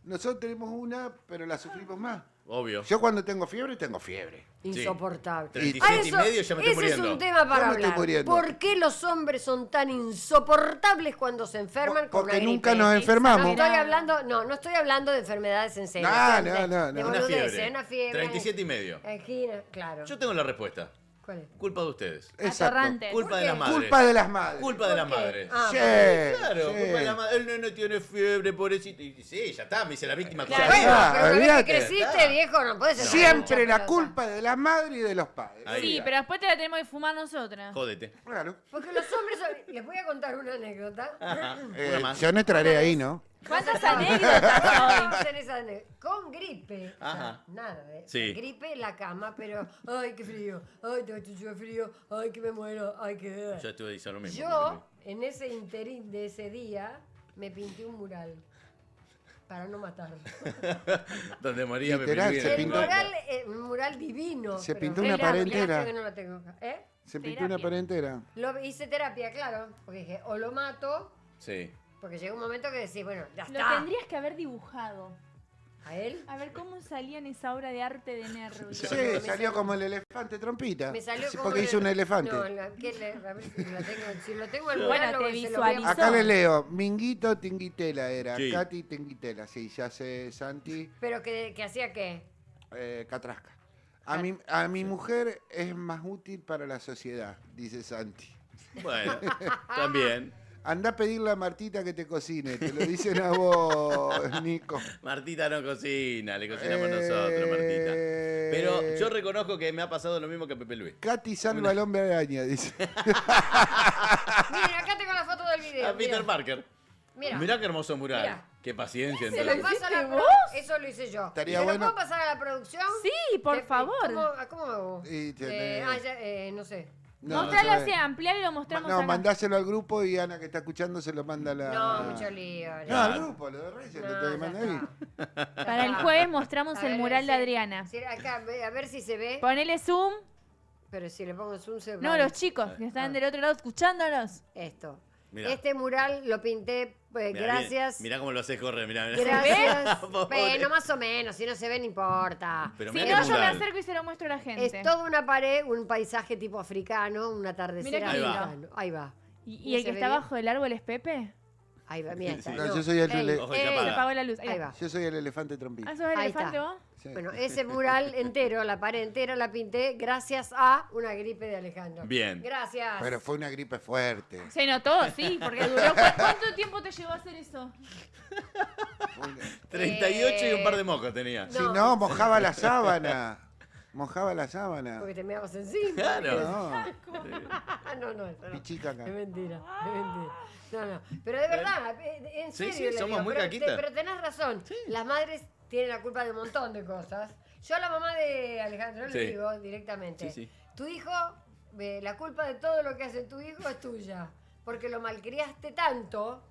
Nosotros tenemos una, pero la sufrimos más. Obvio. Yo cuando tengo fiebre, tengo fiebre. Insoportable. 37 y medio ya me estoy ese muriendo. es un tema para Ya me estoy hablar. muriendo. ¿Por qué los hombres son tan insoportables cuando se enferman con Porque una nunca gripe? nos enfermamos. No estoy hablando de enfermedades en serio. No, de- no, no, de no. Una boludeces, fiebre. una fiebre. 37 y medio. Angina, claro. Yo tengo la respuesta. ¿Cuál es? Culpa de ustedes. Exacto. Atorrantes. Culpa de qué? las madres. Culpa de las madres. Culpa de las ¿Por qué? madres. Ah, Sí, Claro, sí. culpa de la madre. El nene tiene fiebre, pobrecito. Y sí, ya está, me hice la víctima. Claro. toda la vida. Pero una vez olvídate. que creciste, viejo, no puedes ser Siempre mucha la pelota. culpa de la madre y de los padres. Ahí. Sí, pero después te la tenemos que fumar nosotras. Jódete. Claro. Porque los hombres les voy a contar una anécdota. Ajá. Eh, Una más. yo no entraré ahí, ¿no? ¿Cuántas anécdotas hoy? Estamos en esa con gripe. O sea, Ajá. nada, Sí. Gripe en la cama, pero ay, qué frío. Ay, tengo chucho de frío. Ay, que me muero. Ay, que. Yo estuve diciendo lo mismo. Yo, en ese interín de ese día, me pinté un mural. para no matar. Donde moría Literal, Pepe Luis. se El pintó- mural divino. Se pero pintó una es la pared lástima entera. que no lo tengo acá. ¿Eh? Se pintó una pared entera. Hice terapia, claro, porque dije, o lo mato, Sí. porque llega un momento que decís, bueno, ya Lo está. tendrías que haber dibujado. ¿A él? A ver cómo salía en esa obra de arte de Nervi. Sí, salió como el elefante trompita. Me salió Sí, como porque hizo un elefante. No, a ver si lo tengo el Bueno, mural, te se lo voy a- visualizó. Acá le leo, Minguito Tinguitela era, Sí. Katy Tinguitela, sí, ya sé, Santi, Pero que hacía qué. Catrasca. A mi mujer es más útil para la sociedad, dice Santi. Bueno, también. Anda a pedirle a Martita que te cocine, te lo dicen a vos, Nico. Martita no cocina, le cocinamos nosotros, Martita. Pero yo reconozco que me ha pasado lo mismo que a Pepe Luis. Katy salva al hombre araña, dice. Miren, acá tengo la foto del video. A Peter mirá. Parker. Mira. Mirá qué hermoso mural. Mirá. Qué paciencia. Se entonces. lo paso a la vos? Eso lo hice yo. Estaría ¿Se bueno. lo puedo pasar a la producción? Sí, por favor. ¿Cómo hago? Y tenés- No sé. No, Mostralo sabés. así, ampliar y lo mostramos No, acá. mandáselo al grupo y Ana que está escuchando se lo manda a la... No, mucho lío. No, al grupo, lo de Reyes, No, lo te ya manda está. ahí. Para el jueves mostramos A el ver, mural de sí. Adriana. Sí, acá, a ver si se ve. Ponele zoom. Pero si le pongo zoom se No, va. los chicos que están del otro lado escuchándonos. Esto. Mirá. Este mural lo pinté, Mirá, gracias. Mirá cómo lo haces correr, mirá. Gracias. Pobre. Bueno, más o menos. Si no se ve, no importa. Pero Si mirá no, qué yo me mural. acerco y se lo muestro a la gente. Es toda una pared, un paisaje tipo africano, un atardecer Mirá qué lindo. africano. Ahí va. ¿Y el ¿Se que ve está bien? abajo del árbol es Pepe? Ahí va, mira. está. No, yo soy el Ojo, que se Se apaga. apagó la luz. Ahí va. Yo soy el elefante trompita. ¿Ah, sos el Ahí elefante está. vos? Sí. Bueno, ese mural entero, la pared entera la pinté gracias a una gripe de Alejandro. Bien. Gracias. Pero fue una gripe fuerte. Se notó, sí, porque duró. ¿Cuánto tiempo te llevó a hacer eso? 38 y un par de mocos tenía. Si no, mojaba la sábana. Mojaba la sábana. Porque te meabas encima. Claro. No, No, eso no. pichica acá. Es mentira, es mentira. No. Pero de verdad, en Sí, serio. sí, le somos digo, muy pero, caquitas. pero tenés razón. Las madres tienen la culpa de un montón de cosas. Yo a la mamá de Alejandro Sí. le digo directamente. Sí, sí. Tu hijo, la culpa de todo lo que hace tu hijo es tuya. Porque lo malcriaste tanto.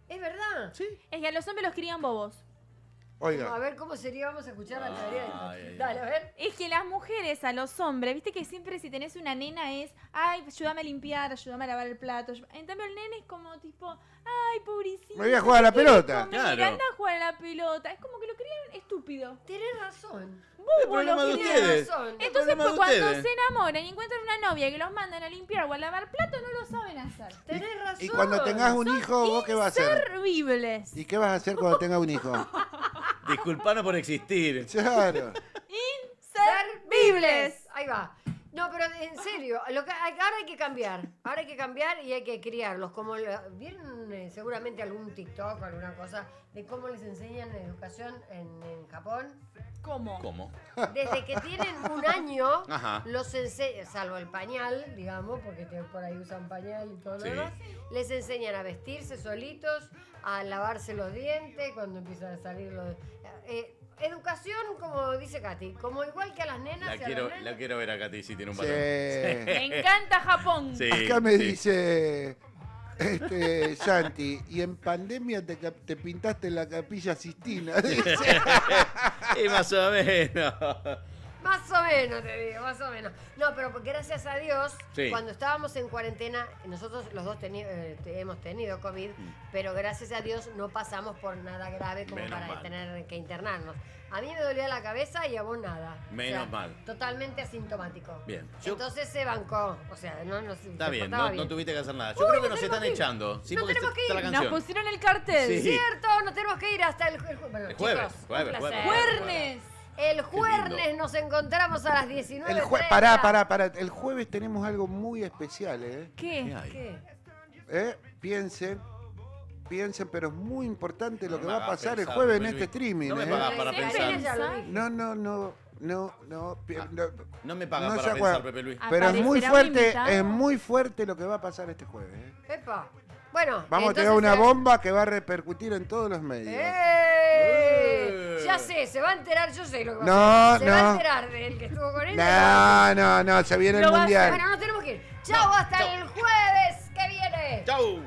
Es verdad. Sí. Es que a los hombres los crían bobos. A Oiga, ver cómo sería, vamos a escuchar la teoría de Ay, ay, Dale, a ver. Es que las mujeres a los hombres, viste que siempre si tenés una nena es, ay, ayúdame a limpiar, ayúdame a lavar el plato. En cambio el nene es como tipo, ay, pobrecito. Me voy a jugar a la ¿qué quieres pelota. comer? Claro. Anda a jugar a la pelota. Es como que lo crían estúpido. Tenés razón. Bobo problema lo de crían. ustedes. razón. Entonces problema pues, de cuando ustedes. se enamoran y encuentran una novia que los mandan a limpiar o a lavar plato, no lo saben hacer. Tenés razón. y cuando tengas un hijo, ¿vos qué vas a hacer? Servibles. ¿Y qué vas a hacer cuando tengas un hijo? Disculpanos por existir. Claro. Inservibles. Ahí va. No, pero en serio, ahora hay que cambiar. Ahora hay que cambiar y hay que criarlos. Como vieron seguramente algún TikTok o alguna cosa de cómo les enseñan educación en Japón. ¿Cómo? ¿Cómo? Desde que tienen un año, Ajá. los enseñan, salvo el pañal, digamos, porque por ahí usan pañal y todo lo Sí. demás, les enseñan a vestirse solitos, a lavarse los dientes cuando empiezan a salir los... educación, como dice Katy, como igual que a las nenas y a los nenes. La quiero ver a Katy si tiene un Sí. balón. Me encanta Japón. Sí, Acá me sí. dice Santi, y en pandemia te pintaste la Capilla Sistina. Dice. Y más o menos. Más o menos, te digo, más o menos. No, pero gracias a Dios, Sí. cuando estábamos en cuarentena, nosotros los dos hemos tenido COVID, pero gracias a Dios no pasamos por nada grave como Menos para mal. tener que internarnos. A mí me dolía la cabeza y a vos nada. Menos mal. Totalmente asintomático. Bien. Entonces se bancó. O sea, no Está bien, portaba no tuviste que hacer nada. Yo Uy, creo que nos nos están tenemos que ir. echando. Sí, Nos porque tenemos que está la ir. Nos canción. pusieron el cartel. Sí. Cierto, nos tenemos que ir hasta el bueno, El jueves, chicos, jueves, un jueves. placer. Juernes. El jueves nos encontramos a las 19:30. Pará. El jueves tenemos algo muy especial, ¿eh? ¿Qué? ¿Qué? Piensen, pero es muy importante lo No que me va a hagas pasar pensar, el jueves en Pepe este Luis. streaming. No me ¿eh? pagas para Recién pensar. ya lo dije. No. No me pagas no para se acuerda. pensar, Pepe Luis. Pero es muy ¿Aparecerá un fuerte, invitado? es muy fuerte lo que va a pasar este jueves. ¿eh? Epa. Bueno, Vamos a tener entonces, una bomba que va a repercutir en todos los medios. Ya sé, se va a enterar, yo sé lo que va a No, hacer. Se va a no. enterar del que estuvo con él. No, se viene el Lo va a hacer. mundial. Bueno, nos tenemos que ir. Chao, hasta el jueves que viene. ¡Chau!